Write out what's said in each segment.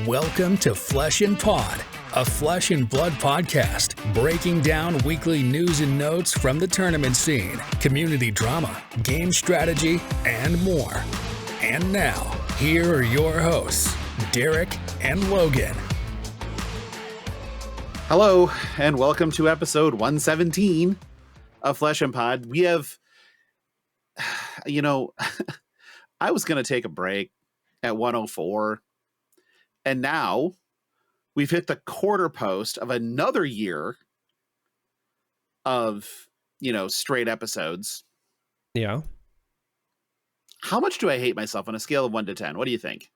Welcome to Flesh and Pod, a flesh and blood podcast, breaking down weekly news and notes from the tournament scene, community drama, game strategy, and more. And now, here are your hosts, Derek and Logan. Hello, and welcome to episode 117 of Flesh and Pod. We have, I was going to take a break at 104, and now we've hit the quarter post of another year of, straight episodes. Yeah. How much do I hate myself on a scale of 1 to 10? What do you think?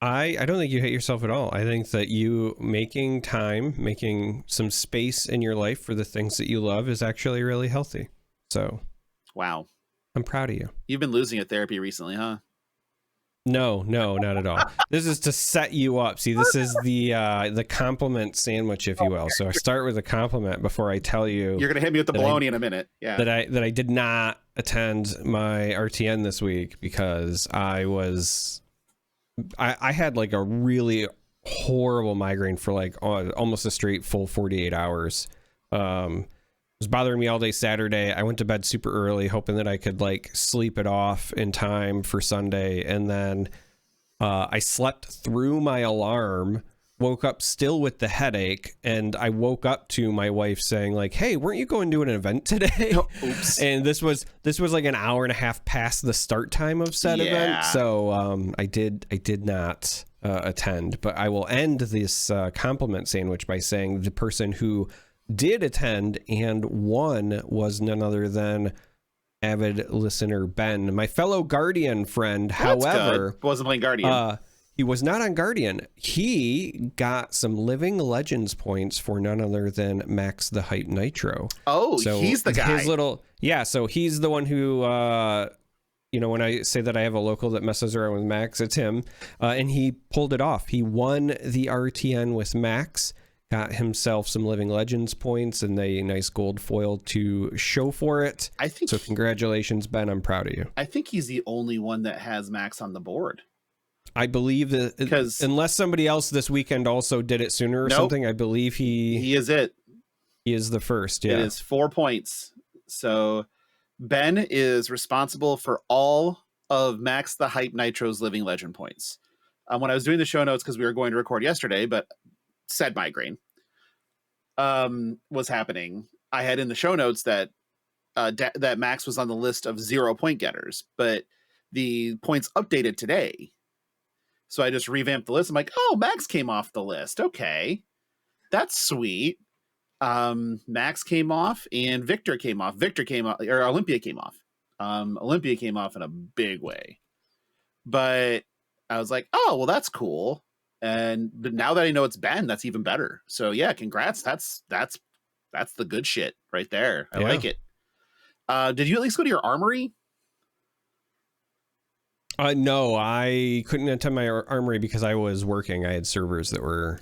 I don't think you hate yourself at all. I think that you making time, making some space in your life for the things that you love is actually really healthy. So, wow. I'm proud of you. You've been losing at therapy recently, huh? No, not at all. This is to set you up. See, this is the compliment sandwich, if you will. So I start with a compliment before I tell you. You're going to hit me with the baloney in a minute. Yeah. That I did not attend my RTN this week because I had like a really horrible migraine for like almost a straight full 48 hours. It was bothering me all day Saturday. I went to bed super early, hoping that I could like sleep it off in time for Sunday. And then I slept through my alarm, woke up still with the headache. And I woke up to my wife saying like, "Hey, weren't you going to an event today?" Oops. And this was like an hour and a half past the start time of said event. So I did not attend, but I will end this compliment sandwich by saying the person who did attend and won was none other than avid listener Ben, my fellow Guardian friend. That's However, good. Wasn't playing Guardian. He was not on Guardian. He got some Living Legends points for none other than Max the Hype Nitro. Oh, so he's the guy. So he's the one who, when I say that I have a local that messes around with Max, it's him. And he pulled it off. He won the RTN with Max, got himself some Living Legends points and a nice gold foil to show for it. So congratulations, Ben. I'm proud of you. I think he's the only one that has Max on the board. I believe that because unless somebody else this weekend also did it sooner or something, I believe he is it. He is the first. Yeah. It is 4 points. So Ben is responsible for all of Max the Hype Nitro's Living Legend points. When I was doing the show notes, because we were going to record yesterday, but said migraine was happening, I had in the show notes that that Max was on the list of 0 point getters, but the points updated today. So I just revamped the list. I'm like, oh, Max came off the list. Okay, that's sweet. Max came off and Victor came off. Or Olympia came off. Olympia came off in a big way. But I was like, oh, well, that's cool. But now that I know it's Ben, that's even better. So yeah, congrats. That's the good shit right there. I like it. Did you at least go to your armory? No, I couldn't attend my armory because I was working. I had servers that were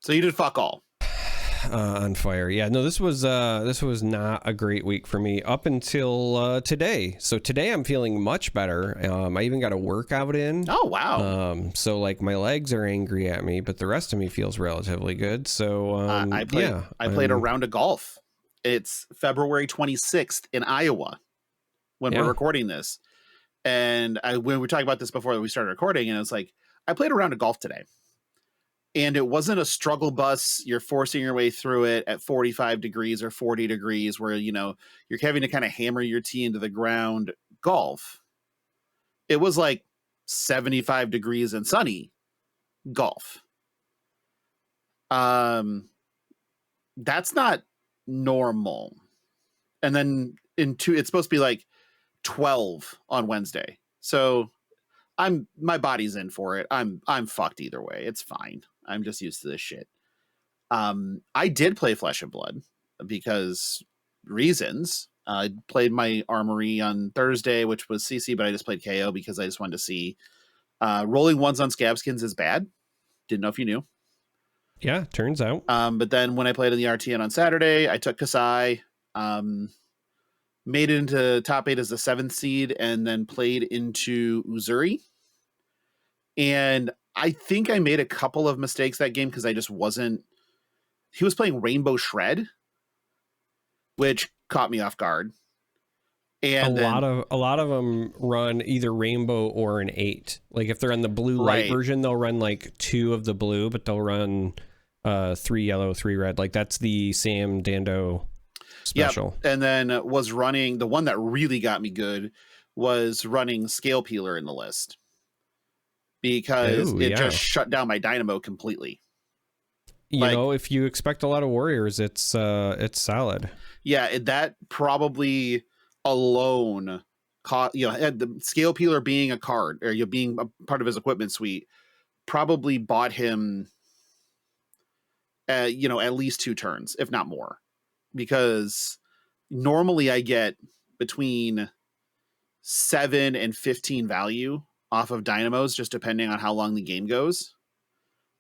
so you did fuck all. On fire. Yeah, no, this was not a great week for me up until today. So today I'm feeling much better. I even got a workout in. Oh, wow. So like my legs are angry at me, but the rest of me feels relatively good. So I played a round of golf. It's February 26th in Iowa when we're recording this. And when we were talking about this before we started recording, and it was like, I played a round of golf today. And it wasn't a struggle bus. You're forcing your way through it at 45 degrees or 40 degrees where, you're having to kind of hammer your tee into the ground golf. It was like 75 degrees and sunny golf. That's not normal. And then it's supposed to be like 12 on Wednesday. So my body's in for it. I'm fucked either way. It's fine. I'm just used to this shit. I did play Flesh and Blood because reasons. I played my armory on Thursday, which was CC, but I just played KO because I just wanted to see. Rolling ones on scab skins is bad. Didn't know if you knew. Yeah, turns out. But then when I played in the RTN on Saturday, I took Kasai, made it into top 8 as the 7th seed, and then played into Uzuri. And I think I made a couple of mistakes that game because I just wasn't. He was playing Rainbow Shred, which caught me off guard. And a lot of them run either rainbow or an 8. Like if they're on the blue light Right. version, they'll run like 2 of the blue, but they'll run 3 yellow, 3 red. Like that's the Sam Dando special. Yep. And then was running the one that really got me good was running Scale Peeler in the list because Ooh, it yeah. just shut down my Dynamo completely. You Like- know, if you expect a lot of warriors, it's solid. Yeah, that probably alone caught, the Scale Peeler being a card or being a part of his equipment suite probably bought him at least 2 turns, if not more. Because normally I get between 7 and 15 value off of Dynamos, just depending on how long the game goes.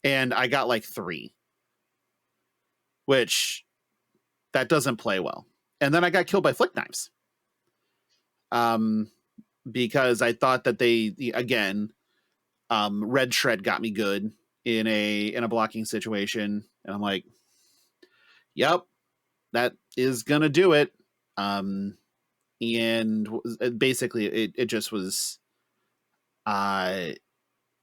And I got like 3, which that doesn't play well. And then I got killed by Flick Knives. Because I thought that Red Shred got me good in a blocking situation. And I'm like, yep, that is going to do it. And basically it just was, it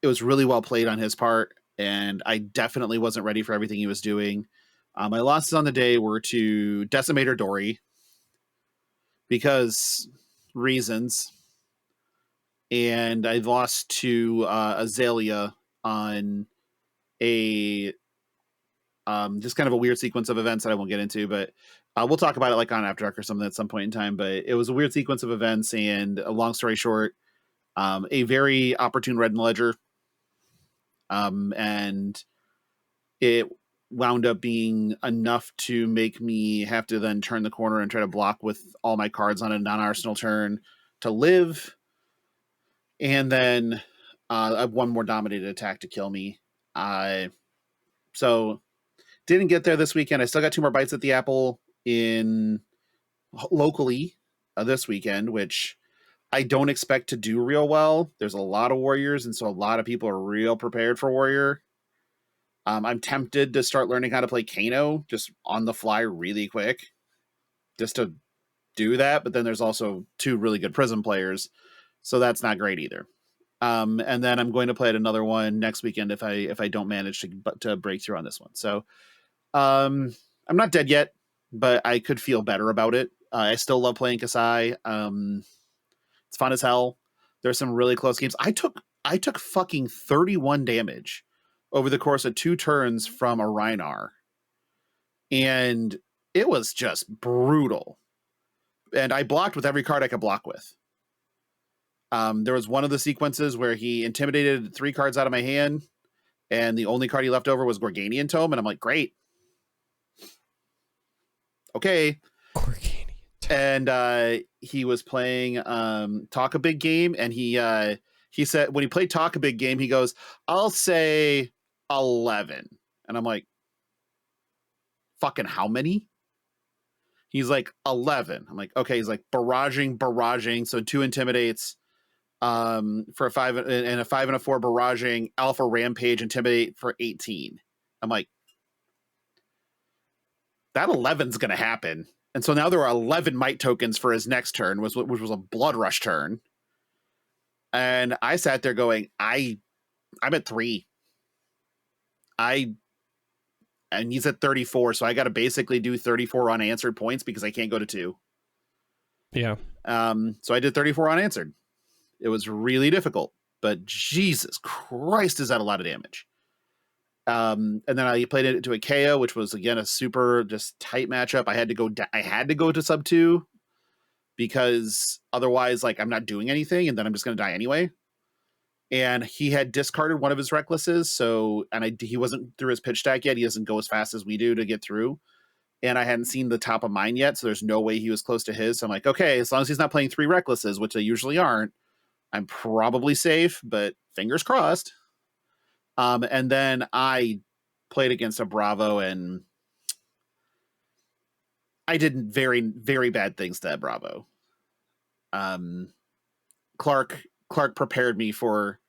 was really well played on his part. And I definitely wasn't ready for everything he was doing. My losses on the day were to Decimator Dory because reasons. And I lost to Azalea on a just kind of a weird sequence of events that I won't get into, but we'll talk about it like on After Dark or something at some point in time. But it was a weird sequence of events, and a long story short, a very opportune red in the ledger, and it wound up being enough to make me have to then turn the corner and try to block with all my cards on a non-arsenal turn to live, and then one more dominated attack to kill me. So didn't get there this weekend. I still got 2 more bites at the apple in locally this weekend, which I don't expect to do real well. There's a lot of warriors, and so a lot of people are real prepared for warrior. I'm tempted to start learning how to play Kano just on the fly really quick, just to do that. But then there's also 2 really good Prism players, so that's not great either. And then I'm going to play at another one next weekend if I don't manage to break through on this one. So I'm not dead yet, but I could feel better about it. I still love playing Kasai. It's fun as hell. There's some really close games. I took fucking 31 damage over the course of 2 turns from a Rhinar. And it was just brutal. And I blocked with every card I could block with. There was one of the sequences where he intimidated 3 cards out of my hand, and the only card he left over was Gorganian Tome, and I'm like, great. Okay. Gorganian. And he was playing Talk a Big Game, and he said when he played Talk a Big Game, he goes, I'll say 11. And I'm like, fucking how many? He's like 11. I'm like, okay. He's like barraging. So 2 intimidates for a 5 and a 5 and a 4 barraging, alpha rampage, intimidate for 18. I'm like, that 11's gonna happen. And so now there are 11 might tokens for his next turn, which was a blood rush turn. And I sat there going, I'm at 3. And he's at 34, so I got to basically do 34 unanswered points because I can't go to 2. Yeah. So I did 34 unanswered. It was really difficult, but Jesus Christ, is that a lot of damage. And then I played it into a KO, which was again a super just tight matchup. I had to go to sub 2 because otherwise, like, I'm not doing anything, and then I'm just going to die anyway. And he had discarded one of his recklesses, he wasn't through his pitch stack yet. He doesn't go as fast as we do to get through. And I hadn't seen the top of mine yet, so there's no way he was close to his. So I'm like, okay, as long as he's not playing 3 recklesses, which they usually aren't, I'm probably safe, but fingers crossed. And then I played against a Bravo, and I did very, very bad things to that Bravo. Clark prepared me for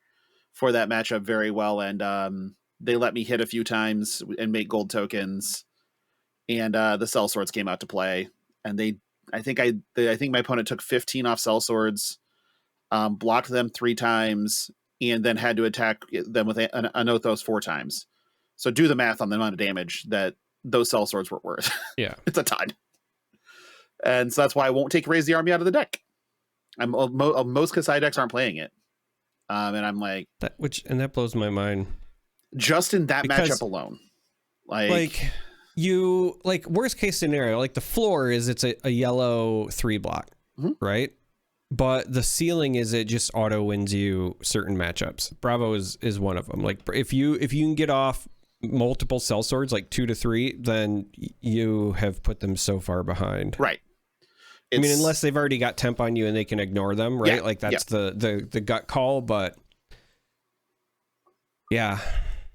for that matchup very well, and they let me hit a few times and make gold tokens, and the sellswords came out to play, and I think my opponent took 15 off sellswords, blocked them 3 times, and then had to attack them with an Anothos 4 times. So do the math on the amount of damage that those sellswords were worth. Yeah. It's a ton. And so that's why I won't take Raise the Army out of the deck. Most Kasai decks aren't playing it. And I'm like... that blows my mind. Just in that matchup alone. Like worst case scenario, like the floor is it's a yellow 3 block, right? But the ceiling is it just auto wins you certain matchups. Bravo is one of them. Like if you can get off multiple sellswords, like 2 to 3, then you have put them so far behind. Right. I mean, unless they've already got temp on you and they can ignore them, right? Yeah, like that's the gut call, but yeah.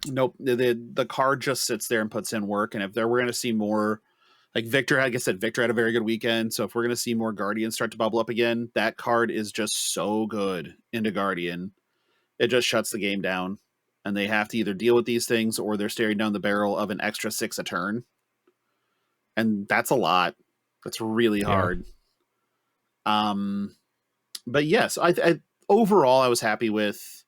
Nope. The card just sits there and puts in work. And if we're going to see more, like Victor, like I said, Victor had a very good weekend. So if we're going to see more Guardians start to bubble up again, that card is just so good into Guardian. It just shuts the game down. And they have to either deal with these things or they're staring down the barrel of an extra 6 a turn. And that's a lot. That's really hard. But yes, I overall I was happy with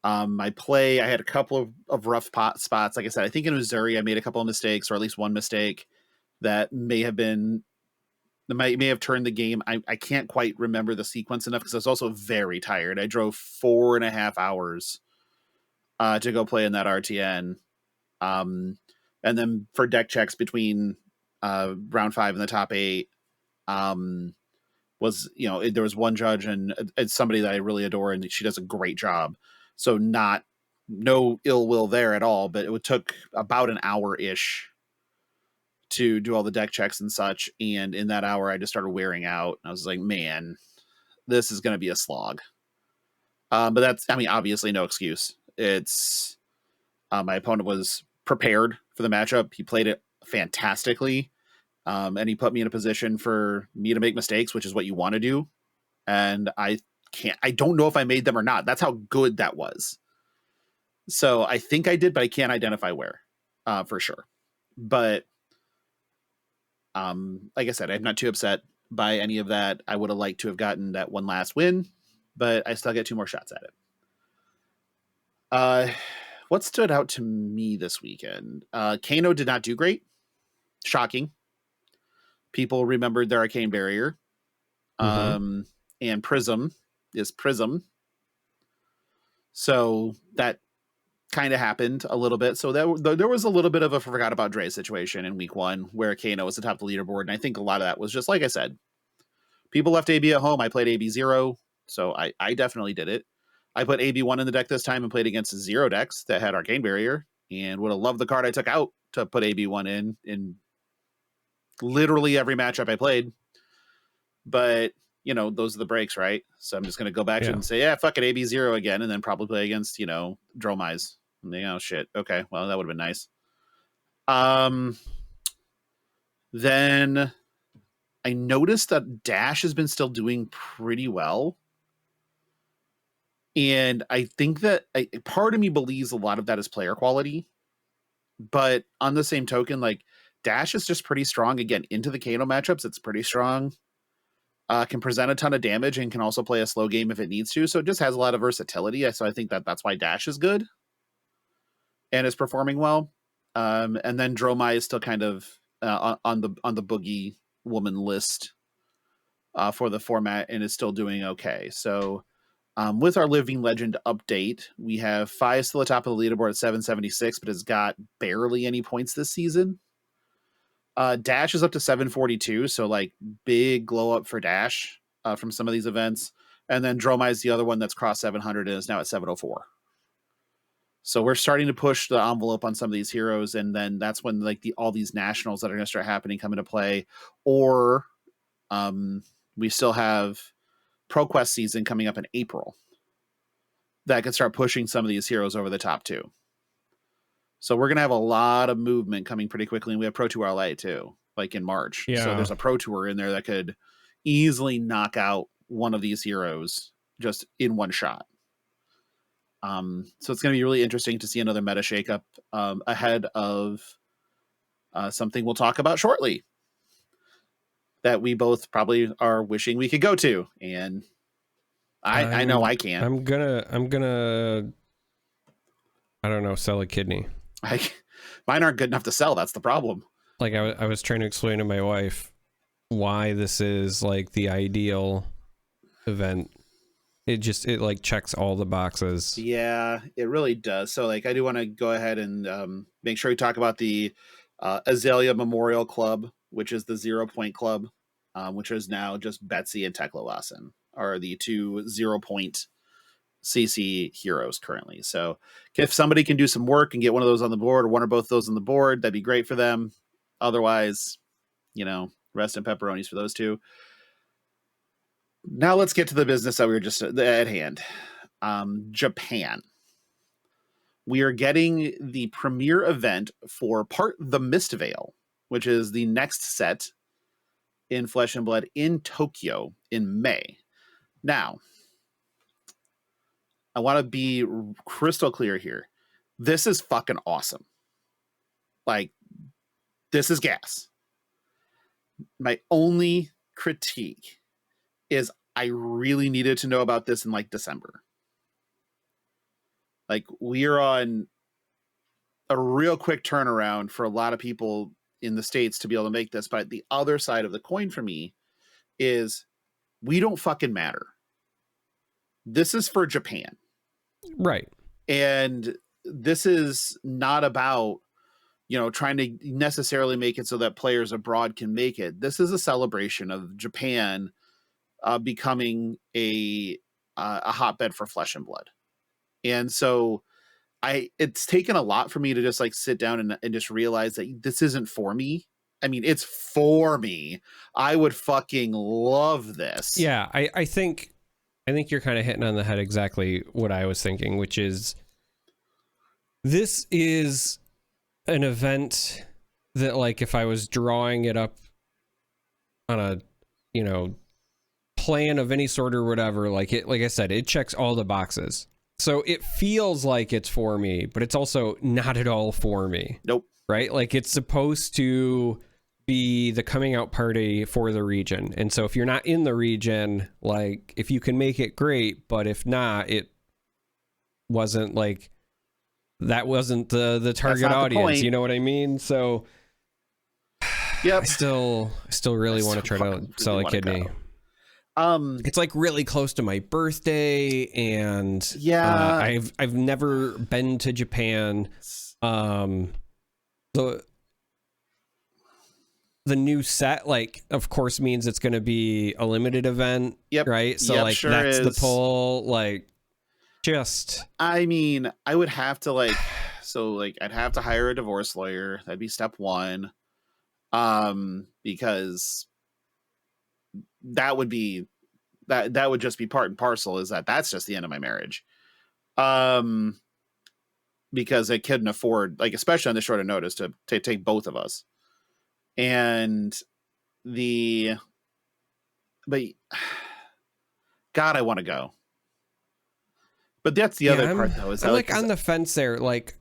my play. I had a couple of rough spots. Like I said, I think in Missouri I made a couple of mistakes, or at least one mistake that may have turned the game. I can't quite remember the sequence enough because I was also very tired. I drove 4.5 hours to go play in that RTN. And then for deck checks between round 5 and the top 8, was, there was one judge and it's somebody that I really adore and she does a great job. So no ill will there at all, but it took about an hour-ish to do all the deck checks and such. And in that hour, I just started wearing out. I was like, man, this is going to be a slog. But that's, obviously no excuse. It's my opponent was prepared for the matchup. He played it fantastically. And he put me in a position for me to make mistakes, which is what you want to do. And I don't know if I made them or not. That's how good that was. So I think I did, but I can't identify where, for sure. But like I said, I'm not too upset by any of that. I would have liked to have gotten that one last win, but I still get 2 more shots at it. What stood out to me this weekend? Kano did not do great. Shocking. People remembered their arcane barrier. And Prism is Prism. So that kind of happened a little bit. So there was a little bit of a forgot about Dre situation in week 1 where Kano was atop the leaderboard. And I think a lot of that was just, like I said, people left AB at home. I played AB 0. So I definitely did it. I put AB 1 in the deck this time and played against 0 decks that had arcane barrier and would have loved the card I took out to put AB 1 in literally every matchup I played. But those are the breaks, right? So I'm just going to go back to it and say, yeah, fuck it, AB 0 again, and then probably play against, Dromize. Shit. Okay, well, that would have been nice. Then I noticed that Dash has been still doing pretty well. And I think that part of me believes a lot of that is player quality. But on the same token, like, Dash is just pretty strong. Again, into the Kano matchups, it's pretty strong. Can present a ton of damage and can also play a slow game if it needs to. So it just has a lot of versatility. So I think that's why Dash is good and is performing well. And then Dromai is still kind of on the boogie woman list for the format and is still doing okay. So with our Living Legend update, we have Fi still at the top of the leaderboard at 776, but has got barely any points this season. Dash is up to 742, so like big glow up for Dash from some of these events. And then Dromai is the other one that's crossed 700 and is now at 704. So we're starting to push the envelope on some of these heroes, and then that's when like all these nationals that are going to start happening come into play. Or we still have ProQuest season coming up in April that could start pushing some of these heroes over the top too. So we're going to have a lot of movement coming pretty quickly. And we have Pro Tour LA too, like in March. Yeah. So there's a Pro Tour in there that could easily knock out one of these heroes just in one shot. So it's going to be really interesting to see another meta shakeup ahead of something we'll talk about shortly that we both probably are wishing we could go to. And I know I can't. I'm gonna, I don't know, sell a kidney. Mine aren't good enough to sell. That's the problem. Like I was trying to explain to my wife why this is like the ideal event. It like checks all the boxes. Yeah, it really does. So like, I do want to go ahead and make sure we talk about the Azalea Memorial Club, which is the 0 Point Club, which is now just Betsy and Tekla Lawson are the 2 0 Point CC heroes currently. So if somebody can do some work and get one of those on the board or one or both of those on the board, that'd be great for them. Otherwise, rest in pepperonis for those two. Now let's get to the business that we were just at hand. Japan. We are getting the premier event for the Mistveil, which is the next set in Flesh and Blood in Tokyo in May. Now, I want to be crystal clear here. This is fucking awesome. Like, this is gas. My only critique is I really needed to know about this in like December. Like, we are on a real quick turnaround for a lot of people in the States to be able to make this. But the other side of the coin for me is we don't fucking matter. This is for Japan. Right. And this is not about, trying to necessarily make it so that players abroad can make it. This is a celebration of Japan becoming a hotbed for Flesh and Blood. And so it's taken a lot for me to just like sit down and just realize that this isn't for me. I mean, it's for me. I would fucking love this. Yeah, I think you're kind of hitting on the head exactly what I was thinking, which is this is an event that, like, if I was drawing it up on a, plan of any sort or whatever, like I said, it checks all the boxes. So it feels like it's for me, but it's also not at all for me. Nope. Right? Like, it's supposed to be the coming out party for the region. And so if you're not in the region, like, if you can make it, great, but if not, it wasn't like that wasn't the target audience. You know what I mean? So yeah, I still really want to try to sell a kidney. It's like really close to my birthday, and yeah, I've never been to Japan. The new set, like, of course, means it's going to be a limited event. Yep. Right. So yep, like sure that's is. the pull. Like, just. I mean, I would have to I'd have to hire a divorce lawyer. That'd be step one. Because that would be that would just be part and parcel. Is that's just the end of my marriage. Because I couldn't afford, like, especially on this short of notice, to take both of us. And but God, I want to go. But that's the other part, though. Is I'm like on the fence there. Like,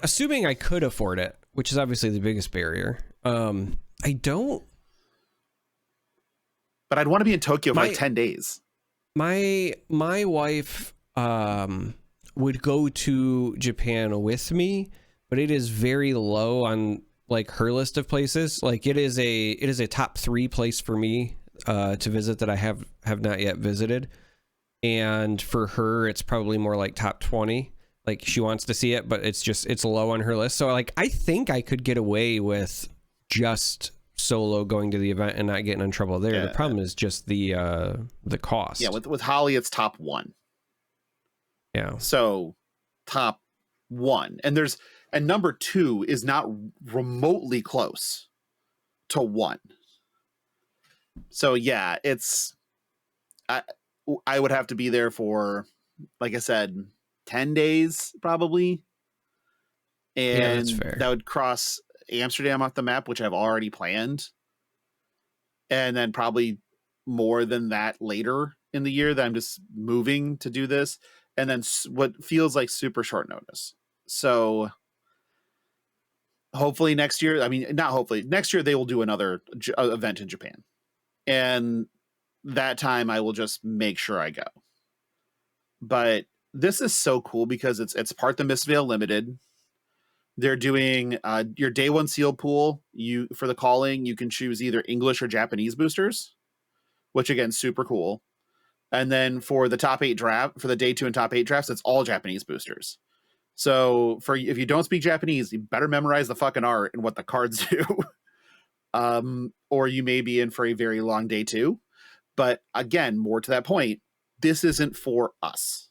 assuming I could afford it, which is obviously the biggest barrier. I don't. But I'd want to be in Tokyo for like 10 days. My wife would go to Japan with me, but it is very low on like her list of places. Like, it is a top 3 place for me to visit that I have not yet visited. And for her, it's probably more like top 20. Like, she wants to see it, but it's low on her list. So like, I think I could get away with just solo going to the event and not getting in trouble there. Yeah. The problem is just the cost. Yeah, with Holly, it's top 1. Yeah. So top 1, and number 2 is not remotely close to 1. So yeah, I would have to be there for, like I said, 10 days probably. And that's fair. That would cross Amsterdam off the map, which I've already planned. And then probably more than that later in the year that I'm just moving to do this. and then what feels like super short notice. So hopefully next year, I mean, not hopefully, next year they will do another event in Japan. And that time I will just make sure I go. But this is so cool because it's part the Mistveil Limited. They're doing your day one seal pool. For the calling, you can choose either English or Japanese boosters, which again, super cool. And then for the top 8 draft, for the day 2 and top 8 drafts, it's all Japanese boosters. So if you don't speak Japanese, you better memorize the fucking art and what the cards do. Or you may be in for a very long day 2. But again, more to that point, this isn't for us.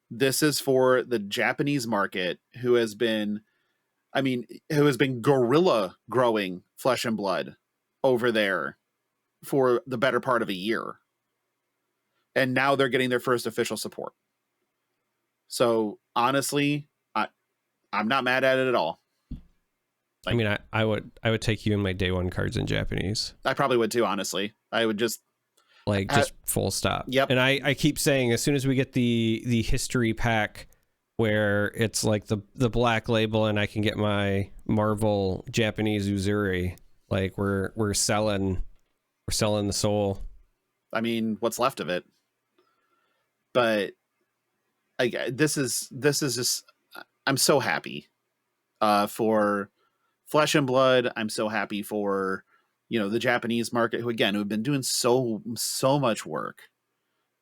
This is for the Japanese market who has been guerrilla growing Flesh and Blood over there for the better part of a year. And now they're getting their first official support. So honestly, I'm not mad at it at all. I mean, I would take you in my day 1 cards in Japanese. I probably would too, honestly. I would just full stop. Yep. And I keep saying, as soon as we get the history pack where it's like the black label and I can get my Marvel Japanese Uzuri, like we're selling the soul. I mean, what's left of it. But this is just, I'm so happy for Flesh and Blood. I'm so happy for, the Japanese market, who have been doing so much work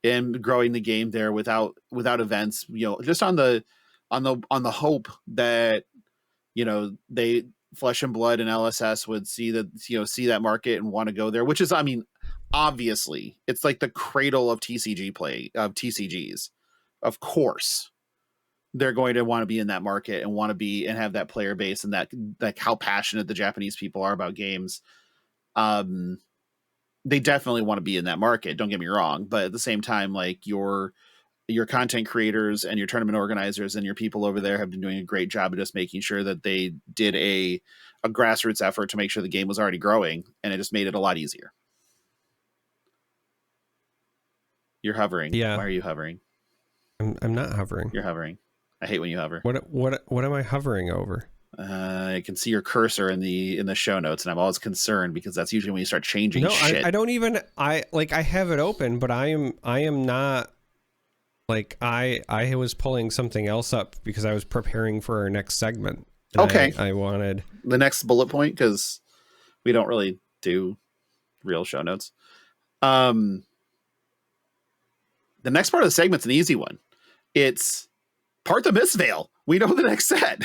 in growing the game there without events, just on the hope that, Flesh and Blood and LSS would see that market and want to go there, which is, I mean, obviously it's like the cradle of TCGs. Of course, they're going to want to be in that market and want to be and have that player base and that, like, how passionate the Japanese people are about games. They definitely want to be in that market. Don't get me wrong, but at the same time, like your content creators and your tournament organizers and your people over there have been doing a great job of just making sure that they did a grassroots effort to make sure the game was already growing, and it just made it a lot easier. You're hovering. Yeah. Why are you hovering? I'm not hovering. You're hovering. I hate when you hover. What am I hovering over? I can see your cursor in the show notes, and I'm always concerned because that's usually when you start changing shit. I don't even. I have it open, but I am not. Like I was pulling something else up because I was preparing for our next segment. Okay. I wanted the next bullet point because we don't really do real show notes. The next part of the segment's an easy one. It's part the Mistveil. We know the next set.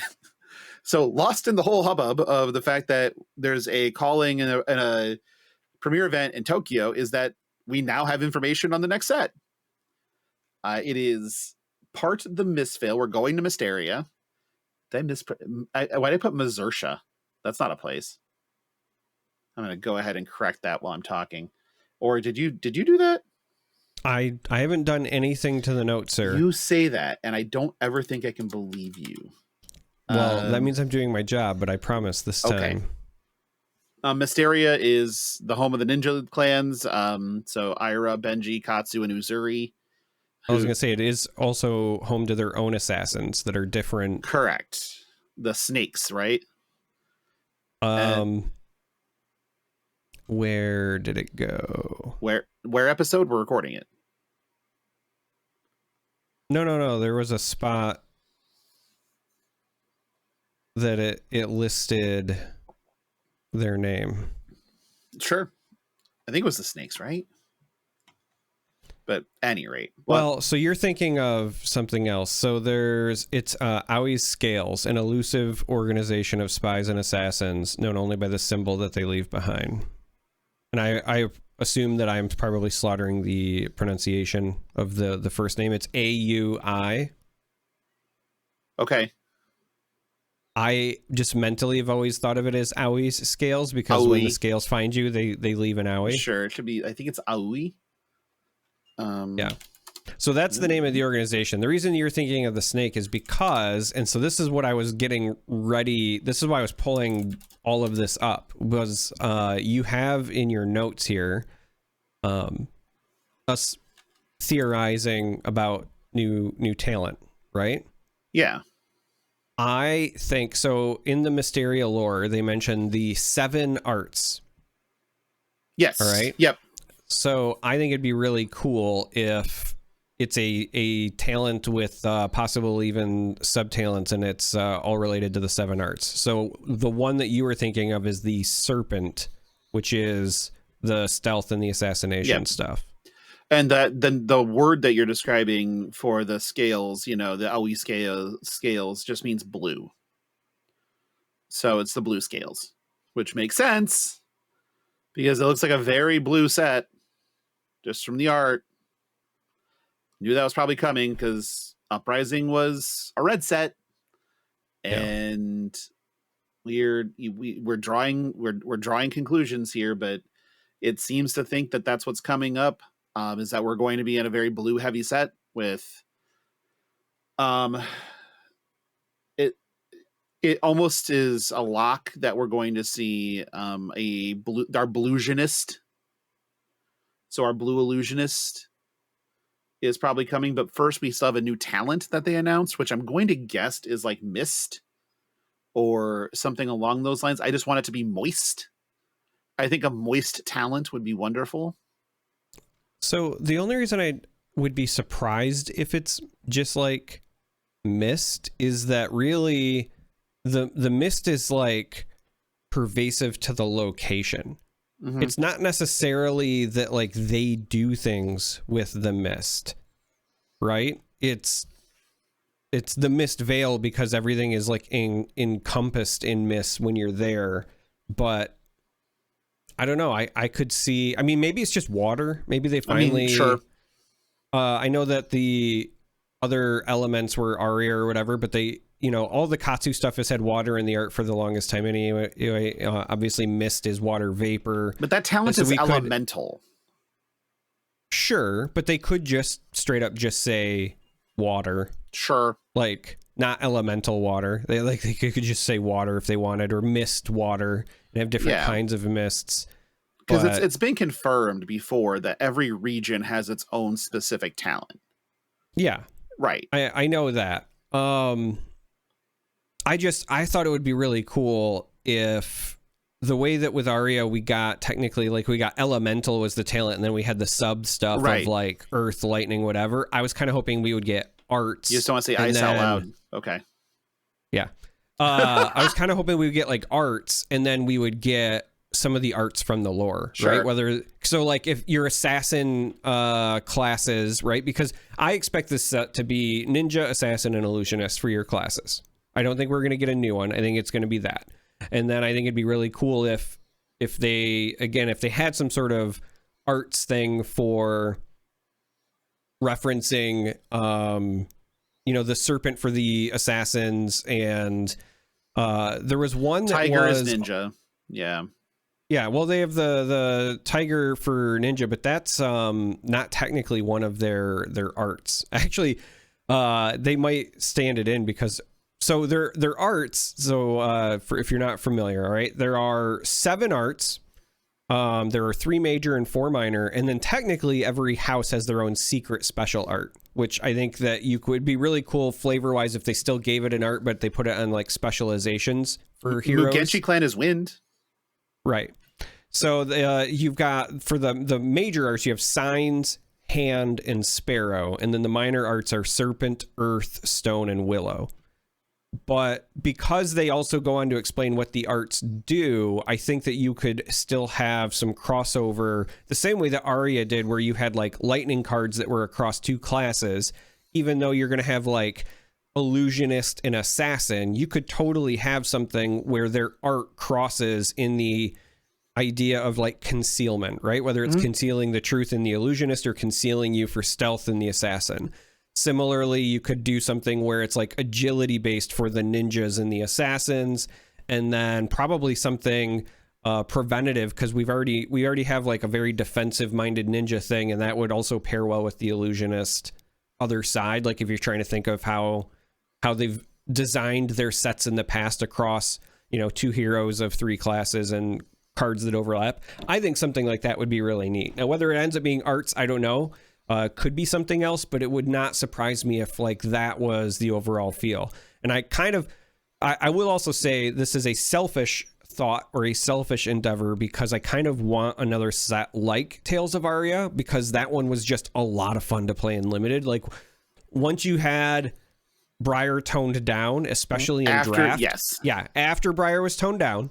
So lost in the whole hubbub of the fact that there's a calling and a premiere event in Tokyo is that we now have information on the next set. It is part the Mistveil. We're going to Mysteria. Why did I put Mazurtia? That's not a place. I'm going to go ahead and correct that while I'm talking. Or did you do that? I haven't done anything to the note, sir. You say that, and I don't ever think I can believe you. Well, that means I'm doing my job, but I promise this time. Okay. Mysteria is the home of the ninja clans. So Ira, Benji, Katsu, and Uzuri. I was going to say, it is also home to their own assassins that are different. Correct. The snakes, right? Where did it go? Where episode we're recording it? No. There was a spot that it listed their name. Sure. I think it was the snakes, right? But at any rate. Well, so you're thinking of something else. So it's Aui's Scales, an elusive organization of spies and assassins known only by the symbol that they leave behind. And I assume that I'm probably slaughtering the pronunciation of the first name. It's AUI. Okay. I just mentally have always thought of it as Aui's Scales because when the scales find you, they leave an Aoi. Sure, it should be. I think it's Aoi. Yeah. So that's the name of the organization. The reason you're thinking of the snake is because, and so this is what I was getting ready. This is why I was pulling all of this up, was you have in your notes here us theorizing about new talent, right? Yeah. I think so. In the Mysteria lore, they mentioned the 7 arts. Yes. All right. Yep. So I think it'd be really cool if it's a talent with possible even sub-talents, and it's all related to the 7 arts. So the one that you were thinking of is the Serpent, which is the stealth and the assassination stuff. And that then the word that you're describing for the scales, the AoE scales just means blue. So it's the blue scales, which makes sense because it looks like a very blue set just from the art. Knew that was probably coming because Uprising was a red set, and we're drawing conclusions here, but it seems to think that that's what's coming up. Is that we're going to be in a very blue heavy set with it almost is a lock that we're going to see our Bluesionist. So our blue illusionist is probably coming, but first we still have a new talent that they announced, which I'm going to guess is like Mist or something along those lines. I just want it to be moist. I think a moist talent would be wonderful. So the only reason I would be surprised if it's just like Mist is that really the Mist is like pervasive to the location. Mm-hmm. It's not necessarily that like they do things with the Mist, right? It's the Mistveil because everything is like encompassed in mist when you're there, but I don't know. I could see. I mean, maybe it's just water. Maybe they finally. Sure. I know that the other elements were Aria or whatever, but they, all the Katsu stuff has had water in the art for the longest time anyway. Obviously, mist is water vapor. But that talent is elemental. Sure, but they could just straight up just say water. Sure. Like not elemental water. They could just say water if they wanted, or mist water. They have different kinds of mists. Because it's been confirmed before that every region has its own specific talent. Yeah. Right. I know that. I thought it would be really cool if the way that with Aria we got elemental was the talent, and then we had the sub stuff of like earth, lightning, whatever. I was kind of hoping we would get arts. You just don't want to say ice out loud. Okay. Yeah. I was kind of hoping we would get like arts, and then we would get some of the arts from the lore, right? Like if your assassin classes, right? Because I expect this set to be ninja, assassin, and illusionist for your classes. I don't think we're going to get a new one. I think it's going to be that. And then I think it'd be really cool if they had some sort of arts thing for referencing, the serpent for the assassins, and there was one that Tiger is ninja. Yeah. Yeah, well, they have the tiger for ninja, but that's not technically one of their arts. Actually, they might stand it in because their arts. So if you're not familiar, all right, there are 7 arts. There are 3 major and 4 minor, and then technically every house has their own secret special art, which I think that would be really cool flavor wise if they still gave it an art, but they put it on like specializations for heroes. Mugenshi clan is wind. Right. So you've got for the major arts, you have signs, hand, and sparrow. And then the minor arts are serpent, earth, stone, and willow. But because they also go on to explain what the arts do, I think that you could still have some crossover the same way that Aria did, where you had like lightning cards that were across 2 classes. Even though you're going to have like illusionist and assassin, you could totally have something where their art crosses in the idea of like concealment, right? Whether it's concealing the truth in the illusionist or concealing you for stealth in the assassin. Similarly, you could do something where it's like agility based for the ninjas and the assassins, and then probably something preventative, because we already have like a very defensive minded ninja thing, and that would also pair well with the illusionist other side. Like if you're trying to think of how they've designed their sets in the past across 2 heroes of 3 classes and cards that overlap, I think something like that would be really neat. Now, whether it ends up being arts, I don't know. Could be something else, but it would not surprise me if like that was the overall feel. And I will also say this is a selfish thought or a selfish endeavor, because I kind of want another set like Tales of Aria, because that one was just a lot of fun to play in limited. Like once you had Briar toned down, especially in draft. Yes. Yeah. After Briar was toned down,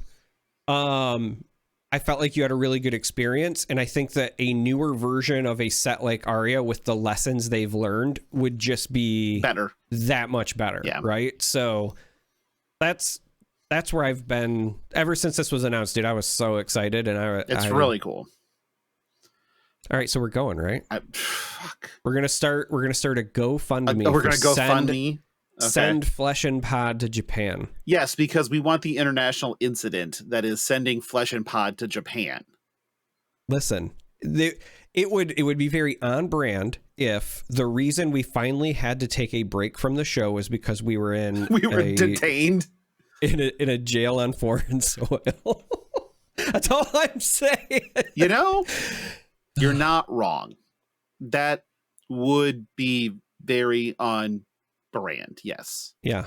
I felt like you had a really good experience. And I think that a newer version of a set like Aria with the lessons they've learned would just be better, that much better. Yeah. Right. So that's where I've been ever since this was announced, dude. I was so excited, and it's really cool. All right, so we're going, right? Fuck. We're gonna start a GoFundMe. We're gonna GoFundMe. Send Flesh and Pod to Japan. Yes, because we want the international incident that is sending Flesh and Pod to Japan. Listen, it would be very on brand if the reason we finally had to take a break from the show was because we were detained in a jail on foreign soil. That's all I'm saying. You know, you're not wrong. That would be very on brand. Yes. Yeah.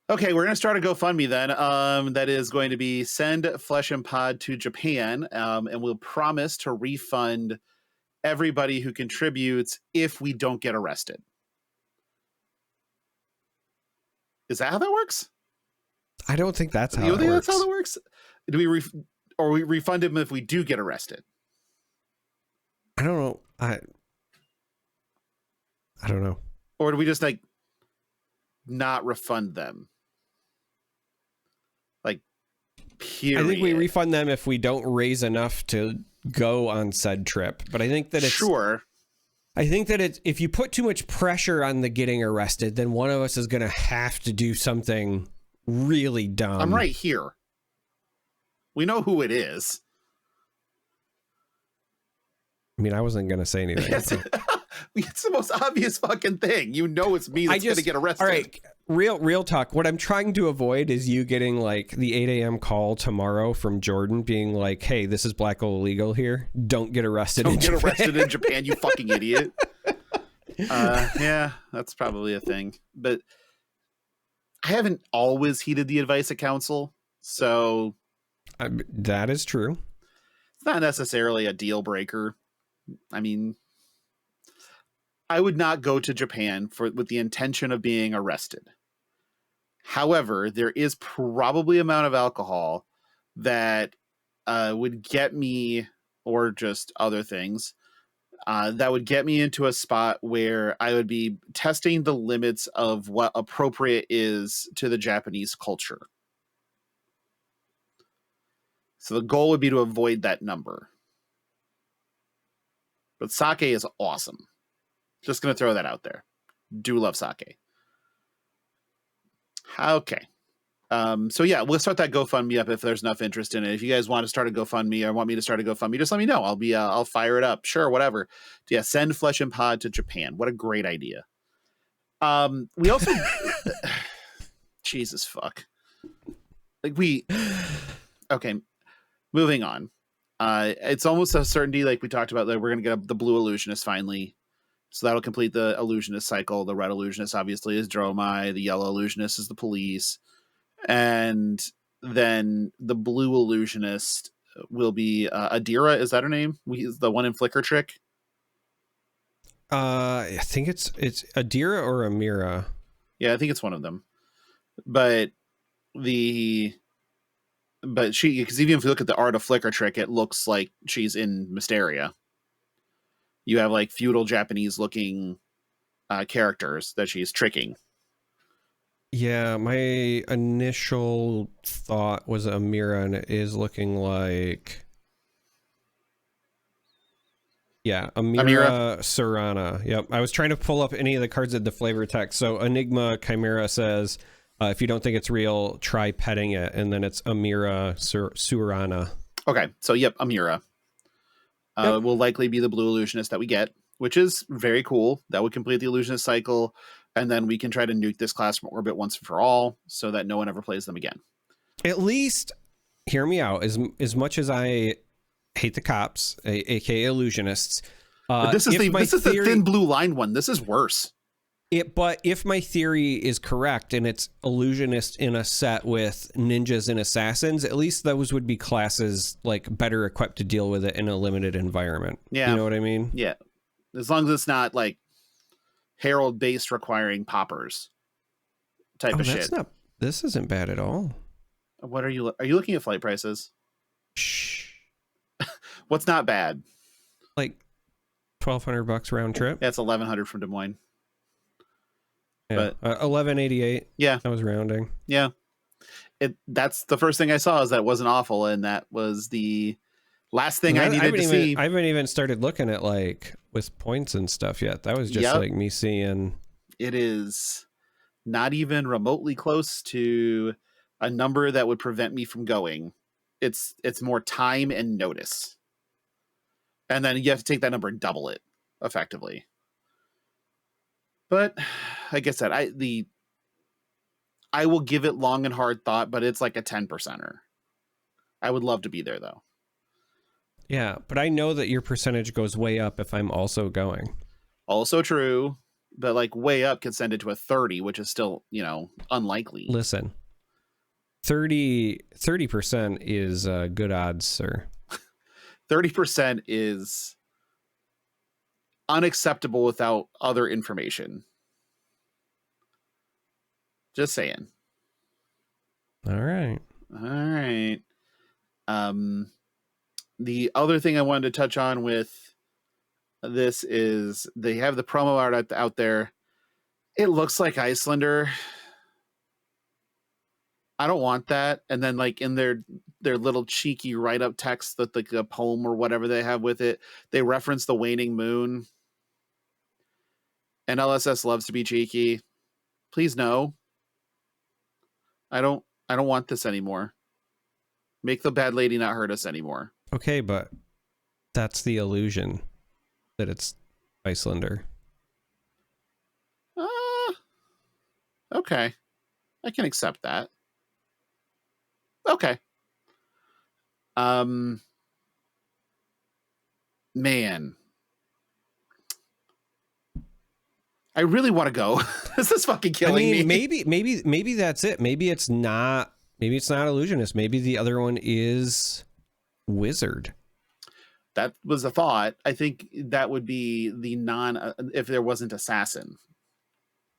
Okay, we're going to start a GoFundMe then. That is going to be Send Flesh and Pod to Japan, and we'll promise to refund everybody who contributes if we don't get arrested. Is that how that works? I don't think that's how you that think works. That's how that works? Do we refund him if we do get arrested? I don't know. I don't know. Or do we just like not refund them? Like, period. I think we refund them if we don't raise enough to go on said trip. But I think that it's sure. I think that if you put too much pressure on the getting arrested, then one of us is going to have to do something really dumb. I'm right here. We know who it is. I mean, I wasn't going to say anything. It's the most obvious fucking thing. You know it's me that's going to get arrested. All right, real talk. What I'm trying to avoid is you getting like the 8 a.m. call tomorrow from Jordan being like, hey, this is black hole illegal here. Don't get arrested in Japan. Arrested in Japan, you fucking idiot. Yeah, that's probably a thing. But I haven't always heeded the advice of counsel, so... that is true. It's not necessarily a deal breaker. I mean... I would not go to Japan with the intention of being arrested. However, there is probably an amount of alcohol that would get me, or just other things, that would get me into a spot where I would be testing the limits of what appropriate is to the Japanese culture. So the goal would be to avoid that number. But sake is awesome. Just going to throw that out there. Do love sake. Okay. So yeah, we'll start that GoFundMe up if there's enough interest in it. If you guys want to start a GoFundMe or want me to start a GoFundMe, just let me know. I'll fire it up. Sure, whatever. Yeah, send Flesh and Pod to Japan. What a great idea. We also Jesus fuck. Okay, moving on. It's almost a certainty, like we talked about, that we're gonna get the blue illusionist finally. So that'll complete the illusionist cycle. The red illusionist obviously is Dromai. The yellow illusionist is the police. And then the blue illusionist will be Adira. Is that her name? The one in Flicker Trick? I think it's Adira or Amira. Yeah, I think it's one of them. But she, because even if you look at the art of Flicker Trick, it looks like she's in Mysteria. You have like feudal Japanese looking characters that she's tricking. Yeah, my initial thought was Amira, and it is looking like... Yeah, Amira Surana. Yep, I was trying to pull up any of the cards in the flavor text. So Enigma Chimera says, if you don't think it's real, try petting it. And then it's Amira Surana. Okay, so yep, Amira. Will likely be the blue illusionist that we get, which is very cool. That would complete the illusionist cycle, and then we can try to nuke this class from orbit once and for all, so that no one ever plays them again. At least, hear me out. As much as I hate the cops, aka illusionists, But this is the thin blue line one. This is worse. But if my theory is correct and it's illusionist in a set with ninjas and assassins, at least those would be classes like better equipped to deal with it in a limited environment. Yeah. You know what I mean? Yeah. As long as it's not like Herald based requiring poppers type of shit. This isn't bad at all. What are you looking at flight prices? Shh. What's not bad? Like $1,200 round trip. That's 1,100 from Des Moines. Yeah, but 1188. Yeah, I was rounding. Yeah, that's the first thing I saw is that it wasn't awful, and that was the last thing I needed to see. I haven't even started looking at like with points and stuff yet. That was just like me seeing. It is not even remotely close to a number that would prevent me from going. It's more time and notice, and then you have to take that number and double it effectively. But like I said, I will give it long and hard thought, but it's like a 10%er. I would love to be there though. Yeah, but I know that your percentage goes way up if I'm also going. Also true, but like way up can send it to a 30, which is still, unlikely. Listen, 30% is good odds, sir. 30% is unacceptable without other information. Just saying. All right. The other thing I wanted to touch on with this is they have the promo art out there. It looks like Icelander. I don't want that. And then like in their little cheeky write-up text that like a poem or whatever they have with it, they reference the waning moon. And LSS loves to be cheeky. Please no. I don't want this anymore. Make the bad lady not hurt us anymore. Okay, but that's the illusion that it's Icelander. Okay. I can accept that. Okay. Man. I really want to go. This is fucking killing me. Maybe that's it. Maybe it's not illusionist. Maybe the other one is wizard. That was a thought. I think that would be the if there wasn't assassin.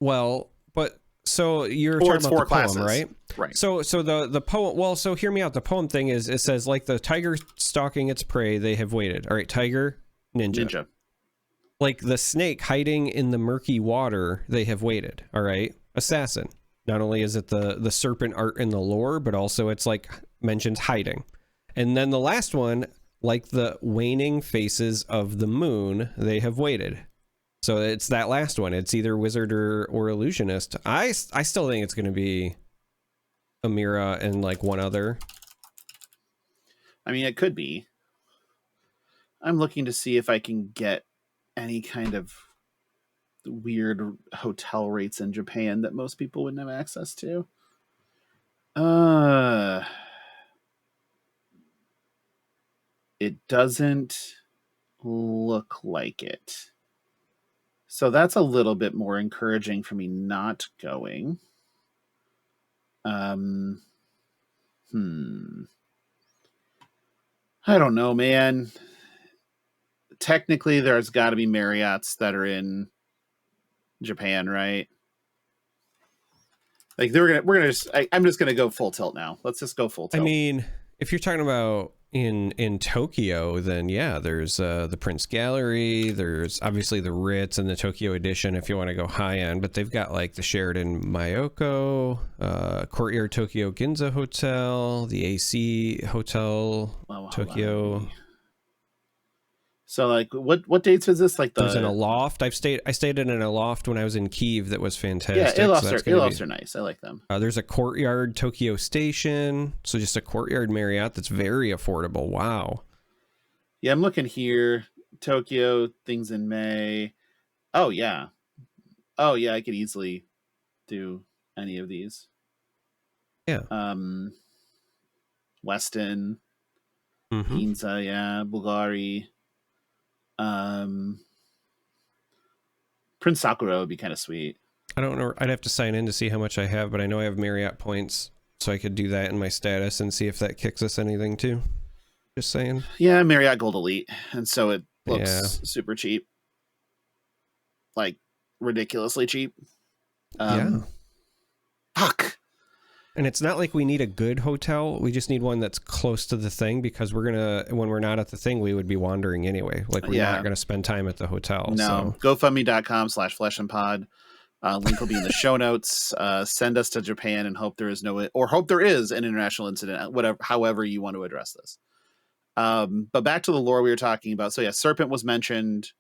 Well, but so you're talking about the poem, right? Right. So the poem. Well, so hear me out. The poem thing is it says like the tiger stalking its prey, they have waited. All right, tiger, ninja. Like the snake hiding in the murky water, they have waited. All right, assassin. Not only is it the serpent art in the lore, but also it's like mentions hiding. And then the last one, like the waning faces of the moon, they have waited. So it's that last one. It's either wizard or illusionist. I still think it's going to be Amira and like one other. I mean, it could be. I'm looking to see if I can get any kind of weird hotel rates in Japan that most people wouldn't have access to. It doesn't look like it. So that's a little bit more encouraging for me not going. I don't know, man. Technically, there's got to be Marriotts that are in Japan, right? Like I'm just gonna go full tilt now. Let's just go full tilt. I mean, if you're talking about in Tokyo, then yeah, there's the Prince Gallery, there's obviously the Ritz and the Tokyo Edition if you want to go high end, but they've got like the Sheraton Myoko, Courtyard Tokyo Ginza Hotel, the AC Hotel Tokyo. So like what dates was this? Like there's in a loft. I stayed in a loft when I was in Kyiv that was fantastic. Yeah, lofts are nice. I like them. There's a Courtyard Tokyo Station, so just a Courtyard Marriott that's very affordable. Wow. Yeah, I'm looking here. Tokyo things in May. Oh yeah, I could easily do any of these. Yeah. Weston, Ginza, yeah, Bulgari. Prince Sakura would be kind of sweet. I don't know. I'd have to sign in to see how much I have, but I know I have Marriott points, so I could do that in my status and see if that kicks us anything too. Just saying. Yeah, Marriott Gold Elite, and so it looks super cheap, like ridiculously cheap. Fuck. And it's not like we need a good hotel. We just need one that's close to the thing, because when we're not at the thing, we would be wandering anyway. Like, we're not going to spend time at the hotel. No. So. GoFundMe.com/fleshandpod. Link will be in the show notes. Send us to Japan and hope there is an international incident, however you want to address this. But back to the lore we were talking about. So yeah, Serpent was mentioned.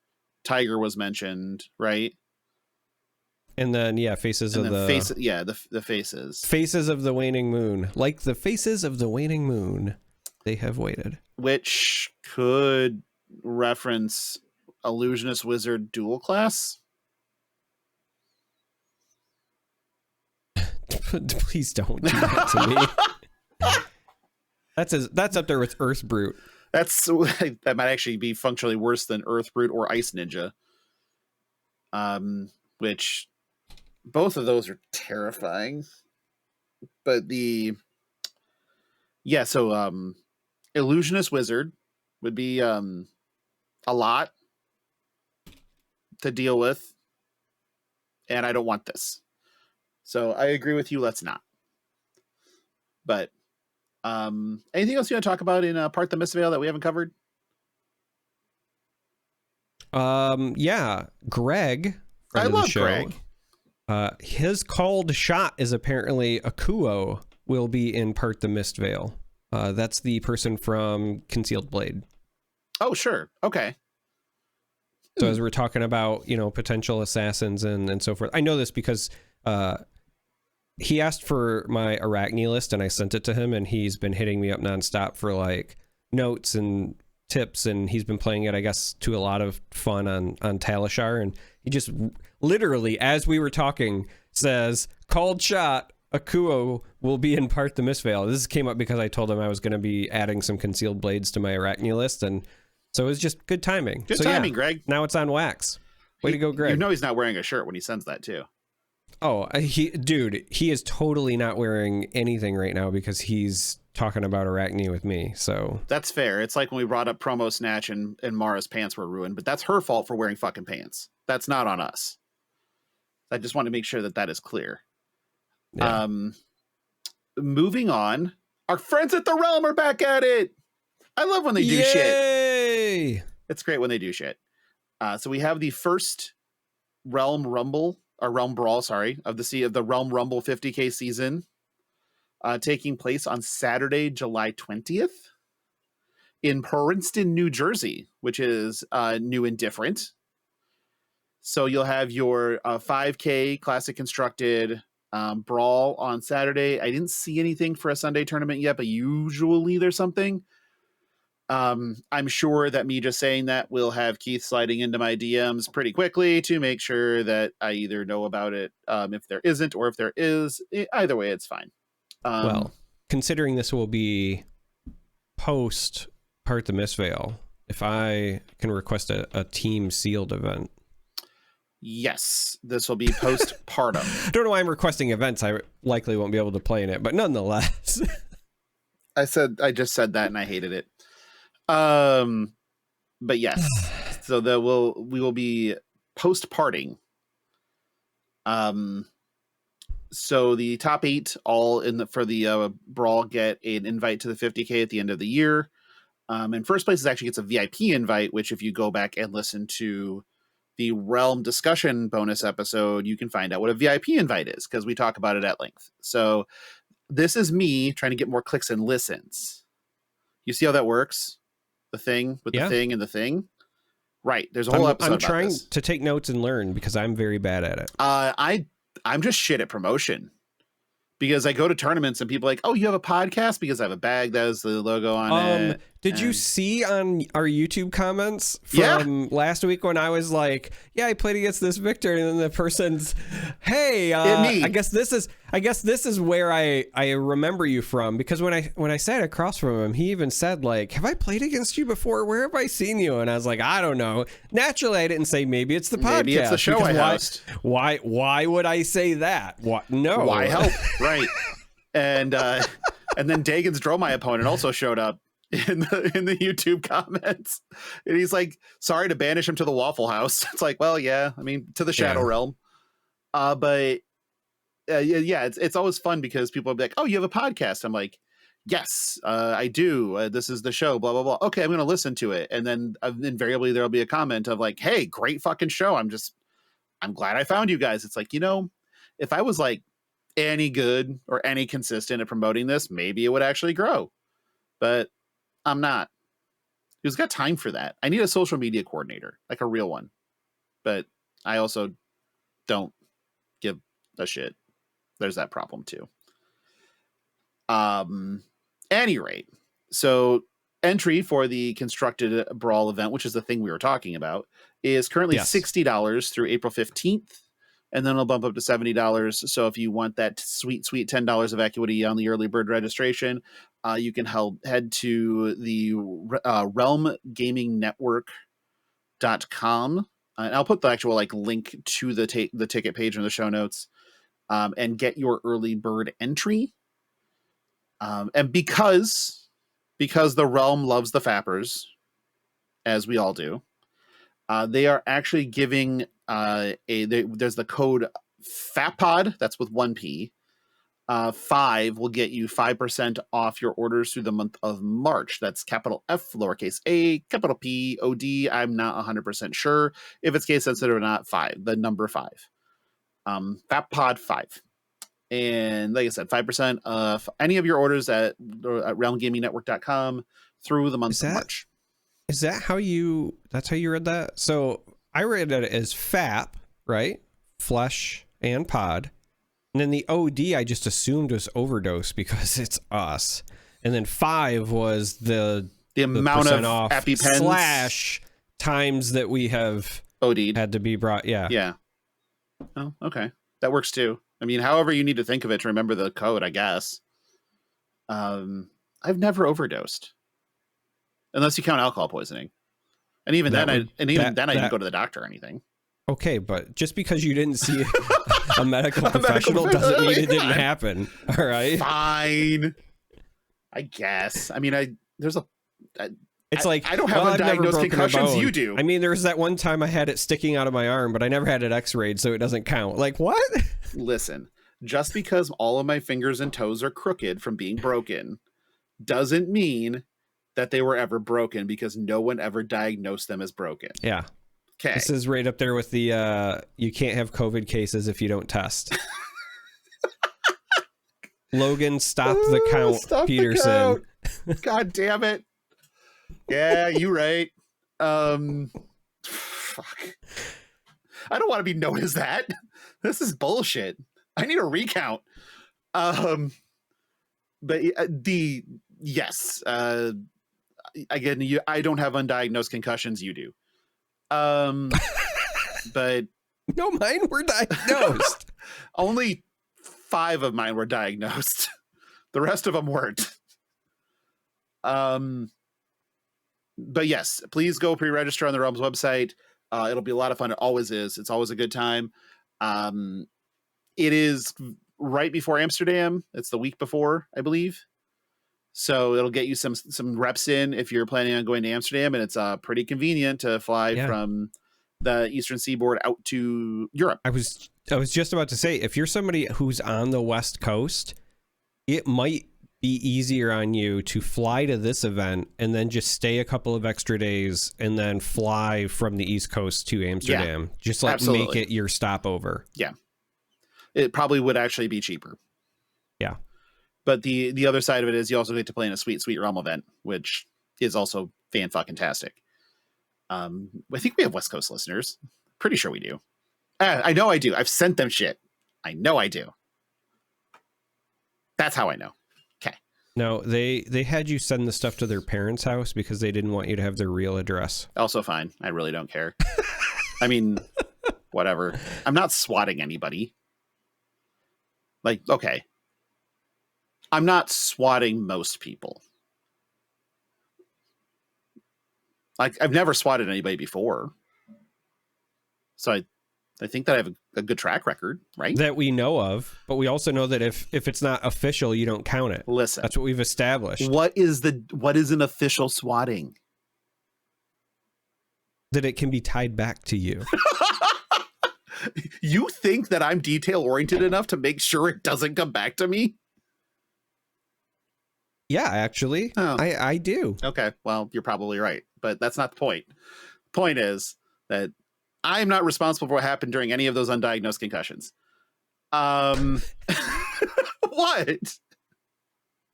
Tiger was mentioned, right? And then, faces of the faces. Faces of the waning moon. Like the faces of the waning moon, they have waited. Which could reference Illusionist Wizard dual class. Please don't do that to me. That's up there with Earth Brute. That might actually be functionally worse than Earth Brute or Ice Ninja. Which both of those are terrifying. But Illusionist Wizard would be a lot to deal with, and I don't want this. So I agree with you. Let's not. But anything else you want to talk about in Part the Mistveil that we haven't covered? Greg. I love Greg. His called shot is apparently Akuo will be in Part the Mistveil. That's the person from Concealed Blade. Oh, sure. Okay. So as we're talking about, potential assassins and so forth, I know this because he asked for my Arachne list and I sent it to him, and he's been hitting me up nonstop for like notes and tips, and he's been playing it, I guess, to a lot of fun on Talishar, and he just literally, as we were talking, says, called shot, Akuo will be in Part the Mistveil. This came up because I told him I was going to be adding some Concealed Blades to my Arachne list, and so it was just good timing. Good timing, Greg. Now it's on wax. Way to go, Greg. He's not wearing a shirt when he sends that too. Oh, he is totally not wearing anything right now because he's talking about Arachne with me. So that's fair. It's like when we brought up Promo Snatch and Mara's pants were ruined, but that's her fault for wearing fucking pants. That's not on us. I just want to make sure that is clear. Yeah. Moving on, our friends at the Realm are back at it. I love when they do shit. It's great when they do shit. So we have the first Realm Brawl, of the Realm Rumble 50K season, taking place on Saturday, July 20th in Princeton, New Jersey, which is new and different. So you'll have your 5K Classic Constructed Brawl on Saturday. I didn't see anything for a Sunday tournament yet, but usually there's something. I'm sure that me just saying that will have Keith sliding into my DMs pretty quickly to make sure that I either know about it if there isn't, or if there is. Either way, it's fine. Well, considering this will be post Part the Mistveil, if I can request a team sealed event. Yes, this will be postpartum. I don't know why I'm requesting events. I likely won't be able to play in it, but nonetheless. I just said that and I hated it. But yes, so we will be post-parting. So the top 8 all for the brawl get an invite to the 50K at the end of the year. And first place actually gets a VIP invite, which if you go back and listen to the Realm discussion bonus episode, you can find out what a VIP invite is, because we talk about it at length. So this is me trying to get more clicks and listens. You see how that works? The thing with the thing and the thing. Right. There's a whole episode. I'm trying to take notes and learn because I'm very bad at it. I'm just shit at promotion, because I go to tournaments and people are like, oh, you have a podcast, because I have a bag that has the logo on it. Did you see on our YouTube comments from last week when I was like, yeah, I played against this Victor, and then the person's, hey, I guess this is where I remember you from, because when I sat across from him, he even said, like, have I played against you before? Where have I seen you? And I was like, I don't know. Naturally, I didn't say maybe it's the podcast. Maybe it's the show I host. Why would I say that? What? No. Why help? Right. And then Dagon's Dromai opponent also showed up in the YouTube comments, and he's like, sorry to banish him to the Waffle House. It's like, well, yeah, I mean, to the Shadow Realm. But it's always fun because people will be like, oh, you have a podcast? I'm like, yes, I do. This is the show, blah, blah, blah. Okay, I'm going to listen to it. And then invariably there'll be a comment of like, hey, great fucking show. I'm glad I found you guys. It's like, if I was like any good or any consistent at promoting this, maybe it would actually grow. But I'm not. Who's got time for that? I need a social media coordinator, like a real one. But I also don't give a shit. There's that problem too. Any rate, so entry for the Constructed Brawl event, which is the thing we were talking about, is currently $60 through April 15th. And then it'll bump up to $70. So if you want that sweet $10 of equity on the early bird registration, you can head to the Realm Gaming Network.com. And I'll put the actual link to the ticket page in the show notes, and get your early bird entry. And because the Realm loves the fappers, as we all do, they are actually giving there's the code FAPPOD, that's with 1P. 5 will get you 5% off your orders through the month of March. That's capital F, lowercase a, capital P, OD. I'm not 100% sure if it's case sensitive or not. 5, the number 5. FAPPOD 5. And like I said, 5% of any of your orders at realmgamingnetwork.com through the month of March. Is that that's how you read that? So I read it as FAP, right? Flesh and pod. And then the OD I just assumed was overdose because it's us. And then 5 was the amount of EpiPens / times that we have OD'd had to be brought. Yeah. Yeah. Oh, okay. That works too. I mean, however you need to think of it to remember the code, I guess. I've never overdosed. Unless you count alcohol poisoning. And even then I didn't go to the doctor or anything. Okay, but just because you didn't see a medical professional doesn't mean it didn't happen. All right. Fine. I guess. I mean, I don't have undiagnosed concussions. You do. I mean, there's that one time I had it sticking out of my arm, but I never had it x-rayed, so it doesn't count. Like, what? Listen, just because all of my fingers and toes are crooked from being broken doesn't mean that they were ever broken, because no one ever diagnosed them as broken. Yeah. Okay. This is right up there with the you can't have COVID cases if you don't test. Logan, stop the count, stop Peterson. The count. God damn it. Yeah, you right. Fuck. I don't want to be known as that. This is bullshit. I need a recount. But yes. Again, I don't have undiagnosed concussions. You do. But no, mine were diagnosed. Only 5 of mine were diagnosed. The rest of them weren't. But yes, please go pre-register on the Realms website. It'll be a lot of fun. It always is. It's always a good time. It is right before Amsterdam. It's the week before, I believe. So it'll get you some reps in if you're planning on going to Amsterdam, and it's pretty convenient to fly from the Eastern Seaboard out to Europe. I was just about to say, if you're somebody who's on the West Coast, it might be easier on you to fly to this event and then just stay a couple of extra days and then fly from the East Coast to Amsterdam. Yeah, just make it your stopover. Yeah. It probably would actually be cheaper. Yeah. But the other side of it is you also get to play in a sweet Realm event, which is also fan-fucking-tastic. I think we have West Coast listeners. Pretty sure we do. I know I do. I've sent them shit. I know I do. That's how I know. Okay. No, they had you send the stuff to their parents' house because they didn't want you to have their real address. Also fine. I really don't care. I mean, whatever. I'm not swatting anybody. Like, okay. I'm not swatting most people. Like, I've never swatted anybody before. So I think that I have a good track record, right? That we know of, but we also know that if it's not official, you don't count it. Listen. That's what we've established. What is an official swatting? That it can be tied back to you. You think that I'm detail-oriented enough to make sure it doesn't come back to me? Yeah, actually. Oh. I do. Okay, well, you're probably right, but that's not the point. Point is that I'm not responsible for what happened during any of those undiagnosed concussions. What?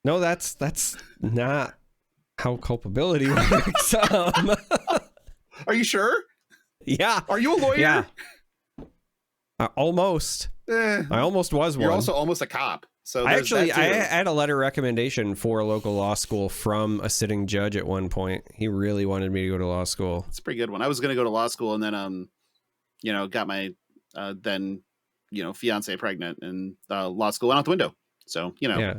No, that's not how culpability works. Are you sure? Yeah. Are you a lawyer? Yeah. Almost. I almost was one. You're also almost a cop. So I had a letter recommendation for a local law school from a sitting judge at one point. He really wanted me to go to law school. It's a pretty good one. I was going to go to law school and then, got my fiance pregnant, and law school went out the window. So, Yeah.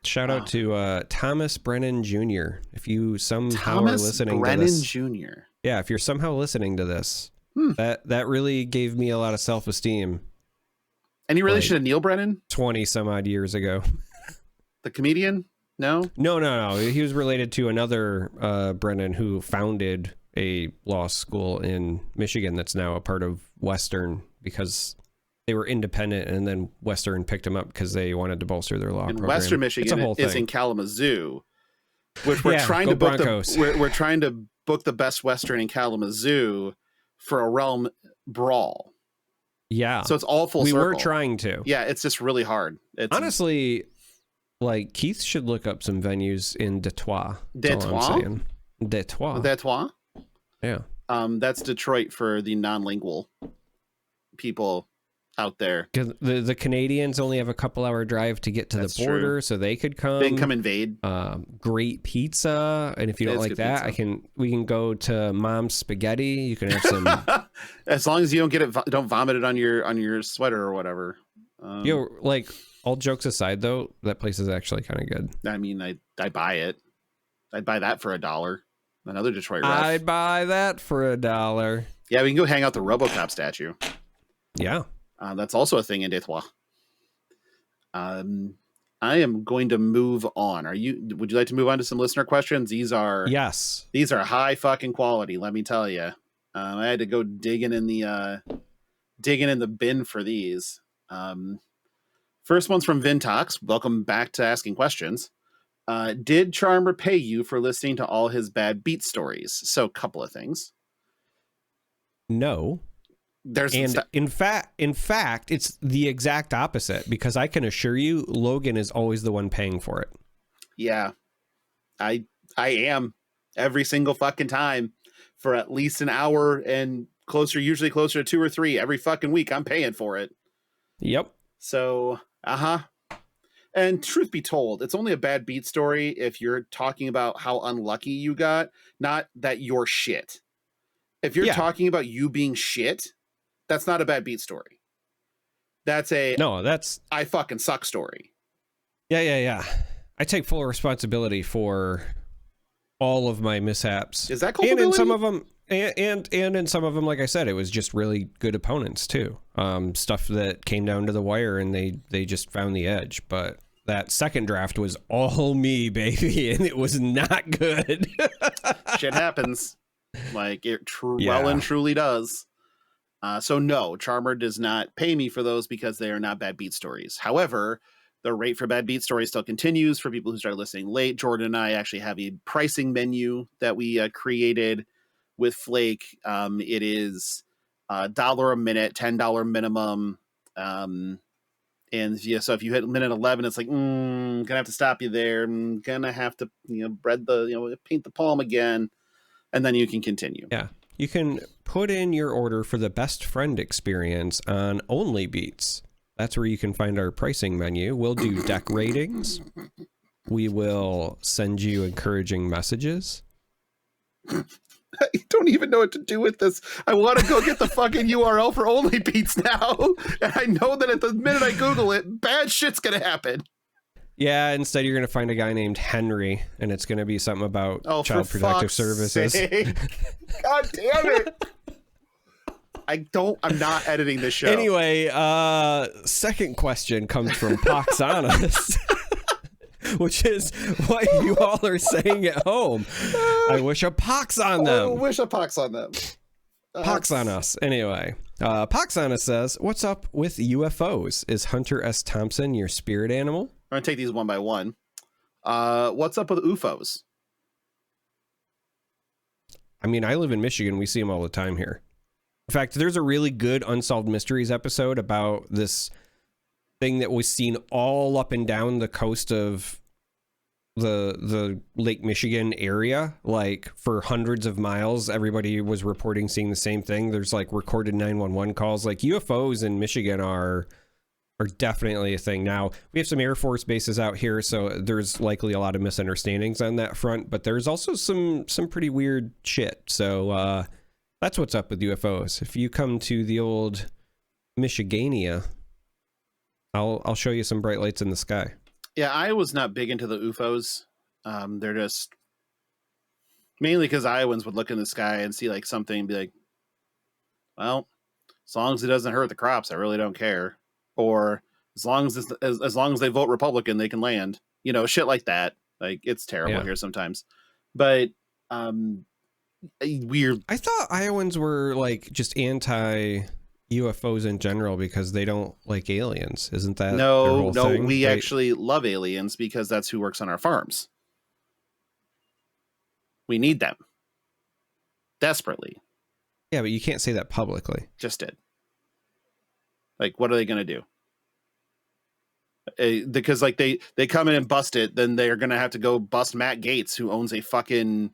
Shout out to Thomas Brennan Jr. If you somehow are listening to this. Jr. Yeah, if you're somehow listening to this, that really gave me a lot of self-esteem. Any relation to Neil Brennan? 20 some odd years ago. The comedian? No? No. He was related to another Brennan who founded a law school in Michigan that's now a part of Western because they were independent, and then Western picked them up because they wanted to bolster their law program. Western Michigan is in Kalamazoo, which we're trying to book we're trying to book the best Western in Kalamazoo for a Realm Brawl. Yeah. So it's all full circle. We were trying to. Yeah, it's just really hard. Honestly, like, Keith should look up some venues in Detroit. Detroit? Detroit? Yeah. That's Detroit for the non-lingual people out there. The Canadians only have a couple-hour drive to get to the border, true. So they could come. They can come invade. Great pizza, and if you don't like that, pizza. we can go to Mom's Spaghetti. You can have some. As long as you don't vomit it on your sweater or whatever. Like, all jokes aside, though, that place is actually kind of good. I mean, I buy it. I'd buy that for $1. Another Detroit ref. I'd buy that for $1. Yeah, we can go hang out the RoboCop statue. Yeah. That's also a thing in Detroit. I am going to move on. Would you like to move on to some listener questions? These are high fucking quality, let me tell you. I had to go digging in the bin for these. First one's from Vintox. Welcome back to Asking Questions. Did Charmer pay you for listening to all his bad beat stories? So, a couple of things. No. In fact, it's the exact opposite, because I can assure you, Logan is always the one paying for it. Yeah, I am every single fucking time for at least an hour and usually closer to 2 or 3 every fucking week. I'm paying for it. Yep. So, And truth be told, it's only a bad beat story if you're talking about how unlucky you got, not that you're shit. If you're talking about you being shit, that's not a bad beat story. That's I fucking suck story. Yeah. I take full responsibility for all of my mishaps. Is that culpability? And in some of them, and in some of them, like I said, it was just really good opponents too. Stuff that came down to the wire, and they just found the edge. But that second draft was all me, baby, and it was not good. Shit happens. Like it well and truly does. So no, Charmer does not pay me for those because they are not bad beat stories. However, the rate for bad beat stories still continues for people who started listening late. Jordan and I actually have a pricing menu that we created with Flake. It is $1 a minute, $10 minimum. So if you hit minute 11, it's like, gonna have to stop you there. I'm gonna have to, paint the palm again. And then you can continue. Yeah. You can put in your order for the best friend experience on Only Beats. That's where you can find our pricing menu. We'll do deck ratings. we will send you encouraging messages. I don't even know what to do with this. I want to go get the fucking URL for Only Beats now. And I know that at the minute I Google it, bad shit's going to happen. Yeah, instead you're going to find a guy named Henry, and it's going to be something about Child for Protective fuck's Services. sake. God damn it. I'm not editing this show. Anyway, second question comes from Poxanus, which is what you all are saying at home. I wish a pox on them. I wish a pox on them. Pox on us. Anyway, Poxanus says, what's up with UFOs? Is Hunter S. Thompson your spirit animal? I'm going to take these one by one. What's up with UFOs? I mean, I live in Michigan. We see them all the time here. In fact, there's a really good Unsolved Mysteries episode about this thing that was seen all up and down the coast of the Lake Michigan area, like for hundreds of miles. Everybody was reporting seeing the same thing. There's like recorded 911 calls. Like UFOs in Michigan are definitely a thing. Now, we have some Air Force bases out here, so there's likely a lot of misunderstandings on that front, but there's also some pretty weird shit. So that's what's up with UFOs. If you come to the old Michigania, I'll show you some bright lights in the sky. Yeah, I was not big into the UFOs. They're just mainly because Iowans would look in the sky and see like something and be like, well, as long as it doesn't hurt the crops, I really don't care. Or as long as they vote Republican, they can land. You know, shit like that. Like, it's terrible here sometimes. But weird. I thought Iowans were like just anti UFOs in general because they don't like aliens. Isn't that their whole thing? We actually love aliens because that's who works on our farms. We need them desperately. Yeah, but you can't say that publicly. Just did. Like, what are they going to do? Because like they come in and bust it, then they're going to have to go bust Matt Gaetz, who owns a fucking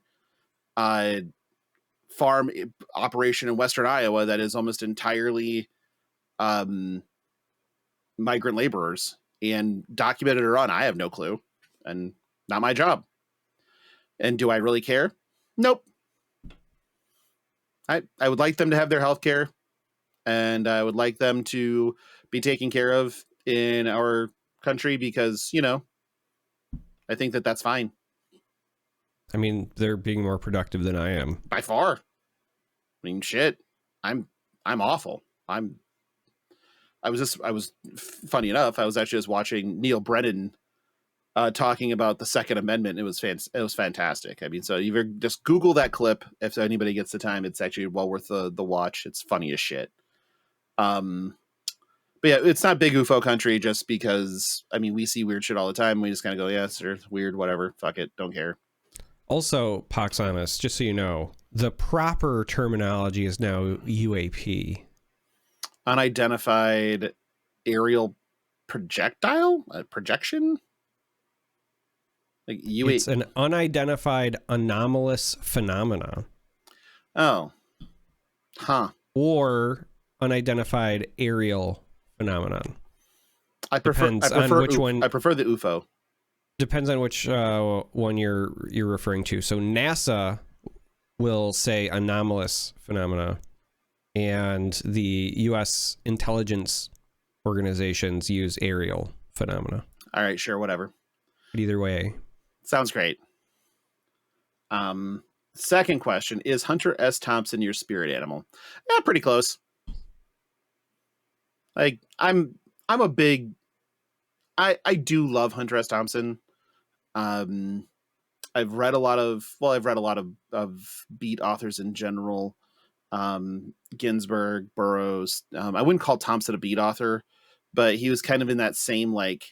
farm operation in Western Iowa that is almost entirely migrant laborers, and documented or on. I have no clue, and not my job. And do I really care? Nope. I would like them to have their health care, and I would like them to be taken care of in our country because, you know, I think that that's fine. I mean, they're being more productive than I am. By far. I mean, shit. I'm awful. I was funny enough, I was actually just watching Neil Brennan talking about the Second Amendment. It was fantastic. I mean, so you just Google that clip if anybody gets the time. It's actually well worth the watch. It's funny as shit. But yeah, it's not big UFO country just because, I mean, we see weird shit all the time. We just kind of go, yeah, it's weird, whatever. Fuck it. Don't care. Also, Poxanus, just so you know, the proper terminology is now UAP. Unidentified aerial projectile? Projection? Like It's an unidentified anomalous phenomena. Oh. Huh. Or unidentified aerial phenomenon. I prefer which one. I prefer the UFO. Depends on which one you're referring to. So NASA will say anomalous phenomena, and the U.S. intelligence organizations use aerial phenomena. All right, sure, whatever. But either way, sounds great. Second question: is Hunter S. Thompson your spirit animal? Yeah, pretty close. Like I'm a big. I do love Hunter S. Thompson. I've read a lot of beat authors in general. Ginsberg, Burroughs. I wouldn't call Thompson a beat author, but he was kind of in that same, like,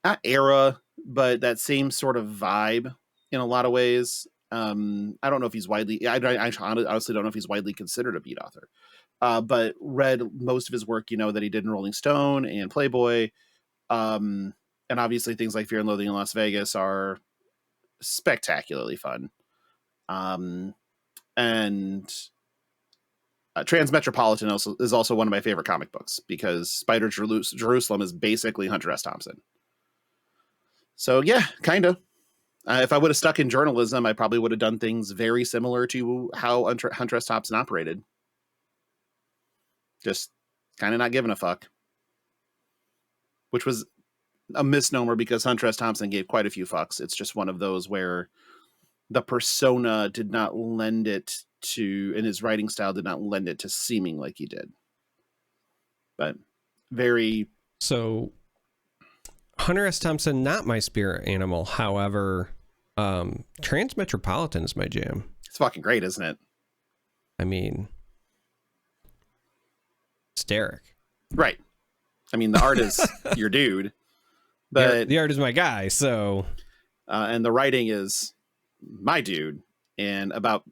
not era, but that same sort of vibe in a lot of ways. I don't know if he's widely. I honestly don't know if he's widely considered a beat author. But read most of his work, you know, that he did in Rolling Stone and Playboy. And obviously things like Fear and Loathing in Las Vegas are spectacularly fun. And Transmetropolitan is also one of my favorite comic books because Spider Jerusalem is basically Hunter S. Thompson. So yeah, kind of. If I would have stuck in journalism, I probably would have done things very similar to how Hunter S. Thompson operated. Just kind of not giving a fuck. Which was a misnomer because Hunter S. Thompson gave quite a few fucks. It's just one of those where the persona did not lend it to, and his writing style did not lend it to seeming like he did. But very... So, Hunter S. Thompson, not my spirit animal. However, Transmetropolitan is my jam. It's fucking great, isn't it? I mean, it's Derek. Right. I mean, the art is your dude, but the art is my guy. So, and the writing is my dude, and about,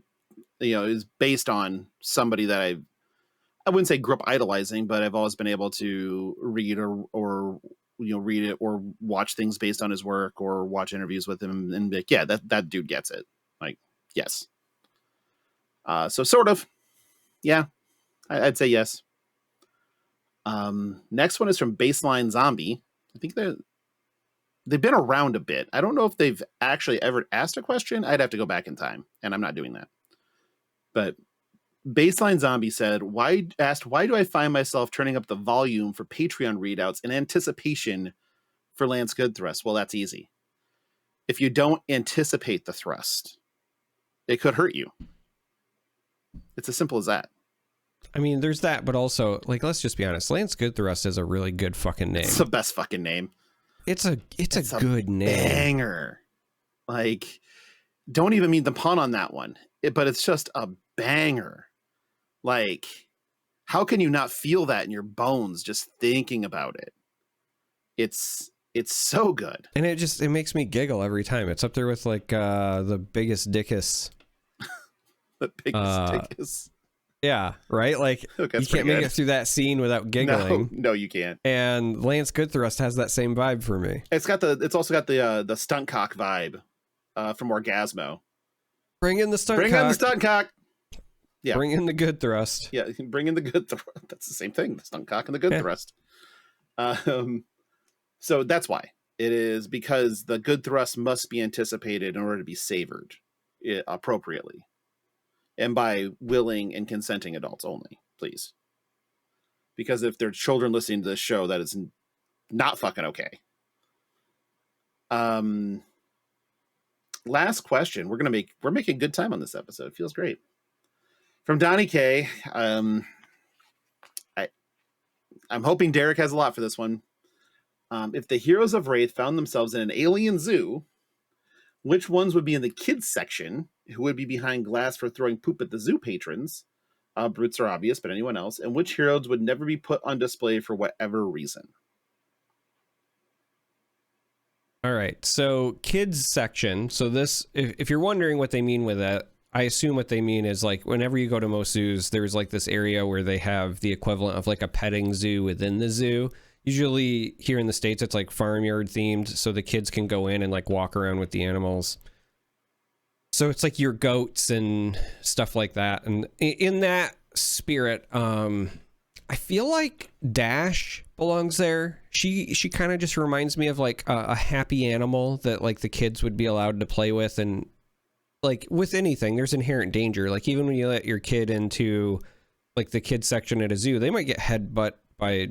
is based on somebody that I wouldn't say grew up idolizing, but I've always been able to read or read it or watch things based on his work or watch interviews with him and be like, yeah, that dude gets it. Like, yes. So sort of, yeah, I'd say yes. Next one is from Baseline Zombie. I think they've been around a bit. I don't know if they've actually ever asked a question. I'd have to go back in time, and I'm not doing that. But Baseline Zombie why do I find myself turning up the volume for Patreon readouts in anticipation for Lance Good thrust? Well, that's easy. If you don't anticipate the thrust, it could hurt you. It's as simple as that. I mean, there's that, but also, like, let's just be honest. Lance Good thrust is a really good fucking name. It's the best fucking name. It's a good name. Banger. Like, don't even mean the pun on that one. But it's just a banger. Like, how can you not feel that in your bones just thinking about it? It's so good. And it makes me giggle every time. It's up there with like the biggest dickus. The biggest dickus. Yeah, right? Like, okay, you can't make it through that scene without giggling. No, you can't. And Lance Goodthrust has that same vibe for me. It's also got the stunt cock vibe from Orgasmo. Bring in the stunt cock. Bring in the stunt cock. Yeah. Bring in the good thrust. Yeah, bring in the good thrust. That's the same thing. The stunt cock and the good thrust. So that's why. It is because the good thrust must be anticipated in order to be savored appropriately. And by willing and consenting adults only, please. Because if there are children listening to this show, that is not fucking okay. Last question. We're making good time on this episode. It feels great. From Donnie K. I'm hoping Derek has a lot for this one. If the heroes of Wraith found themselves in an alien zoo, which ones would be in the kids section? Who would be behind glass for throwing poop at the zoo patrons? Brutes are obvious, but anyone else? And which heroes would never be put on display for whatever reason? All right. So kids section. So this, if you're wondering what they mean with that, I assume what they mean is like whenever you go to most zoos, there's like this area where they have the equivalent of like a petting zoo within the zoo. Usually here in the States, it's like farmyard themed. So the kids can go in and like walk around with the animals. So it's like your goats and stuff like that. And in that spirit, I feel like Dash belongs there. She kind of just reminds me of like a happy animal that like the kids would be allowed to play with. And like with anything, there's inherent danger. Like even when you let your kid into like the kids section at a zoo, they might get headbutt by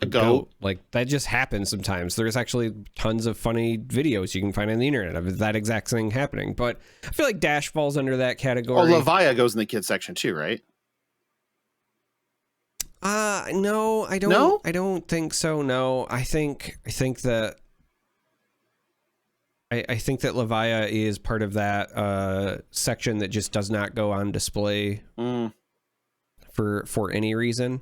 a goat. Like that just happens sometimes. There's actually tons of funny videos you can find on the internet of that exact thing happening. But I feel like Dash falls under that category. Oh, Levia goes in the kids section too, right? No, I don't. No? I don't think so. No, I think that Levia is part of that section that just does not go on display for any reason.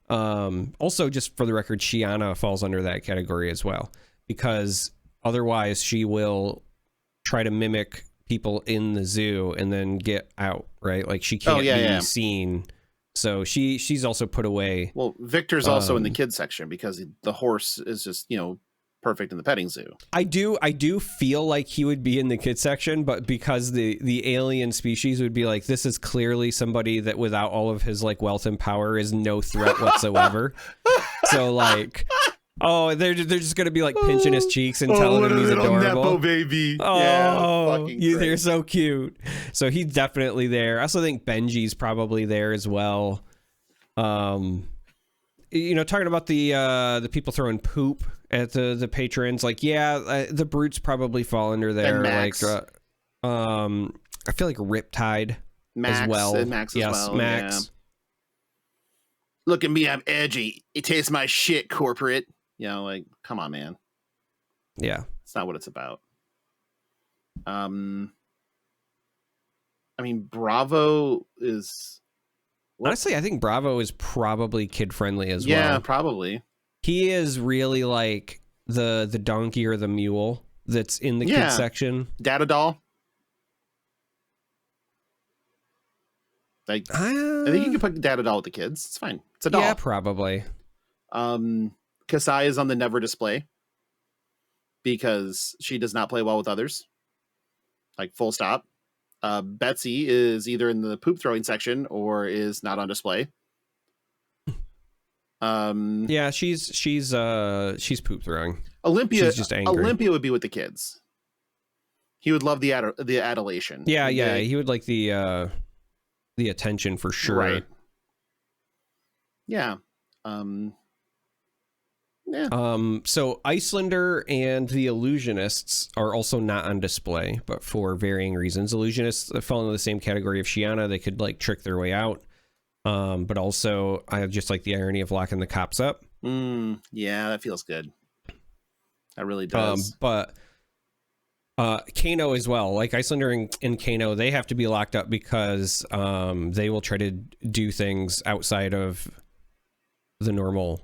Also, just for the record, Shiana falls under that category as well, because otherwise she will try to mimic people in the zoo and then get out, right? Like she can't be seen. So she's also put away. Well, Victor's also in the kids section because the horse is just, perfect in the petting zoo. I do feel like he would be in the kids section, but because the alien species would be like, this is clearly somebody that without all of his like wealth and power is no threat whatsoever. So like Oh, they're just gonna be like pinching his cheeks and telling him he's adorable. Nepo baby. Oh, yeah, fucking they're so cute. So he's definitely there. I also think Benji's probably there as well. Talking about the people throwing poop at the patrons, like, the brutes probably fall under there. And Max. Like, I feel like Riptide Max as well. And Max as well. Max. Yeah. Look at me, I'm edgy. It tastes my shit, corporate. Like, come on, man. Yeah. It's not what it's about. Bravo is... Honestly, I think Bravo is probably kid-friendly as well. Yeah, probably. He is really like the donkey or the mule that's in the kids section. Data doll. Like, I think you can put Data doll with the kids. It's fine. It's a doll. Yeah, probably. Kasai is on the never display because she does not play well with others. Like, full stop. Betsy is either in the poop throwing section or is not on display. Yeah, she's poop throwing. Olympia, she's just angry. Olympia would be with the kids. He would love the adulation. Yeah, he would like the attention for sure. Right. Yeah. So Icelander and the Illusionists are also not on display, but for varying reasons. Illusionists fall into the same category of Shiana. They could like trick their way out. But also I just like the irony of locking the cops up. Yeah, that feels good. That really does. But Kano as well, like Icelander and Kano, they have to be locked up because they will try to do things outside of the normal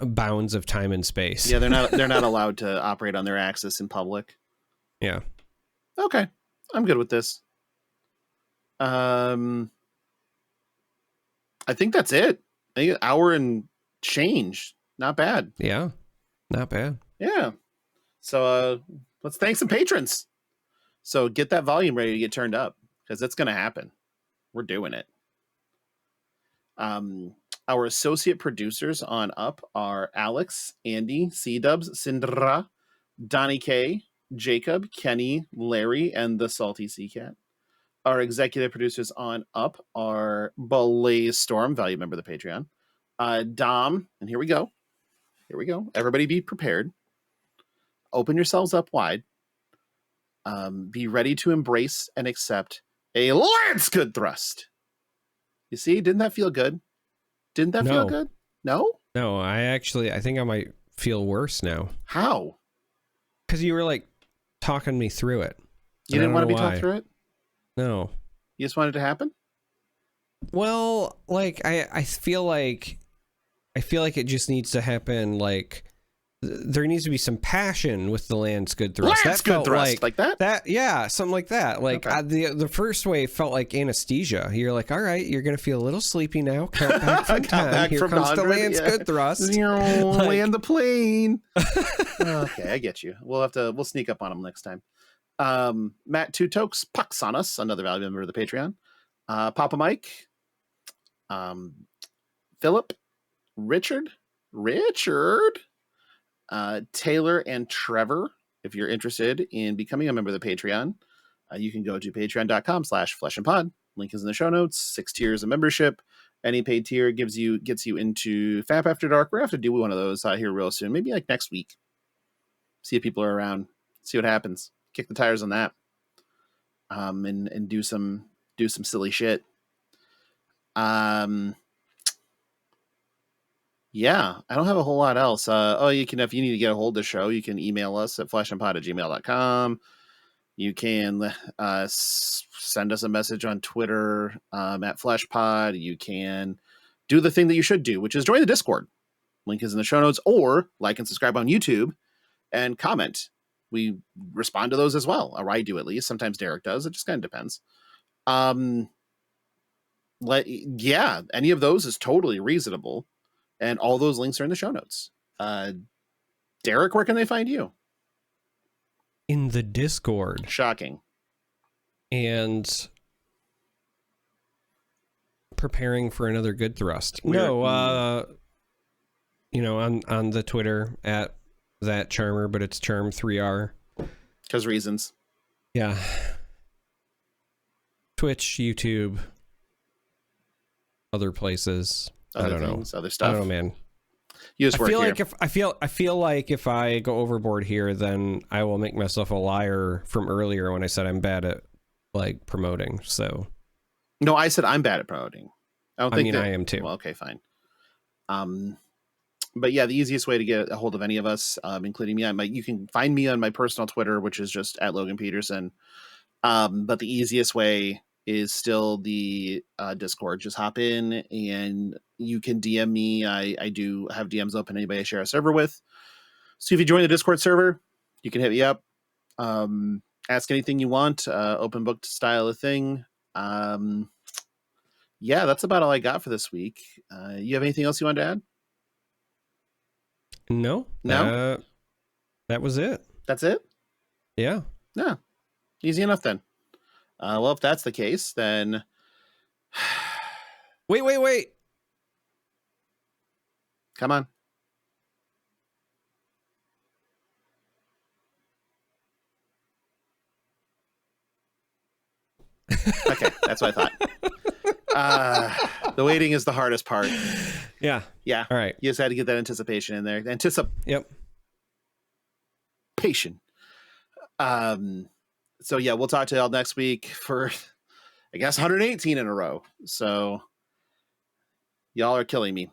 bounds of time and space. Yeah, they're not allowed to operate on their axis in public. Yeah. Okay, I'm good with this. I think that's it. I think an hour and change. Not bad. Yeah, not bad. Yeah. So let's thank some patrons. So get that volume ready to get turned up because it's going to happen. We're doing it. Our associate producers on up are Alex, Andy, C-Dubs, Sindra, Donnie K, Jacob, Kenny, Larry, and the Salty Sea Cat. Our executive producers on up are Blaze Storm, value member of the Patreon, Dom, and here we go. Everybody be prepared. Open yourselves up wide. Be ready to embrace and accept a Lance Good Thrust. You see, didn't that feel good? Didn't that feel good? No? No, I think I might feel worse now. How? Because you were like talking me through it. You didn't want to be talked through it? No. You just wanted it to happen? Well, like I feel like it just needs to happen. Like there needs to be some passion with the Lance Good Thrust. Lance Good Thrust, like that? Something like that. Like okay. The first wave felt like anesthesia. You're like, all right, you're gonna feel a little sleepy now. Count back from time. Here comes the Lance Good Thrust. Land the plane. Okay, I get you. We'll sneak up on him next time. Matt Two Tokes, Pucks on us, another valuable member of the Patreon. Papa Mike, Philip, Richard, Taylor, and Trevor. If you're interested in becoming a member of the Patreon, you can go to patreon.com/fleshandpod. Link is in the show notes. 6 tiers of membership. Any paid tier gets you into FAP After Dark. We're gonna have to do one of those here real soon. Maybe like next week. See if people are around. See what happens. Kick the tires on that. And do some silly shit. Yeah, I don't have a whole lot else. If you need to get a hold of the show, you can email us at fleshandpod@gmail.com. You can send us a message on Twitter at fleshpod. You can do the thing that you should do, which is join the Discord. Link is in the show notes, or like and subscribe on YouTube and comment. We respond to those as well, or I do at least. Sometimes Derek does. It just kind of depends. Any of those is totally reasonable. And all those links are in the show notes. Derek, where can they find you? In the Discord. Shocking. And preparing for another good thrust. No, on the Twitter at that Charmer, but it's Charm 3R. Because reasons. Yeah. Twitch, YouTube, other places. Other I don't things, know. other stuff. I don't know, man. You just work here. I feel like if I go overboard here, then I will make myself a liar from earlier when I said I'm bad at like promoting. So no, I said I'm bad at promoting. I am too. Well, okay, fine. But yeah, the easiest way to get a hold of any of us, including me, you can find me on my personal Twitter, which is just at Logan Peterson. But the easiest way is still the Discord. Just hop in and you can DM me. I do have DMs open, anybody I share a server with. So if you join the Discord server, you can hit me up. Ask anything you want. Open book style of thing. Yeah, that's about all I got for this week. You have anything else you want to add? No. That was it. That's it? Yeah. Yeah. Easy enough then. Well, if that's the case, then... Wait. Come on. Okay, that's what I thought. The waiting is the hardest part. Yeah. Yeah. All right. You just had to get that anticipation in there. Yep. Patient. So yeah, we'll talk to y'all next week for, I guess, 118 in a row. So y'all are killing me.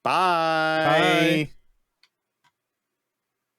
Bye. Bye.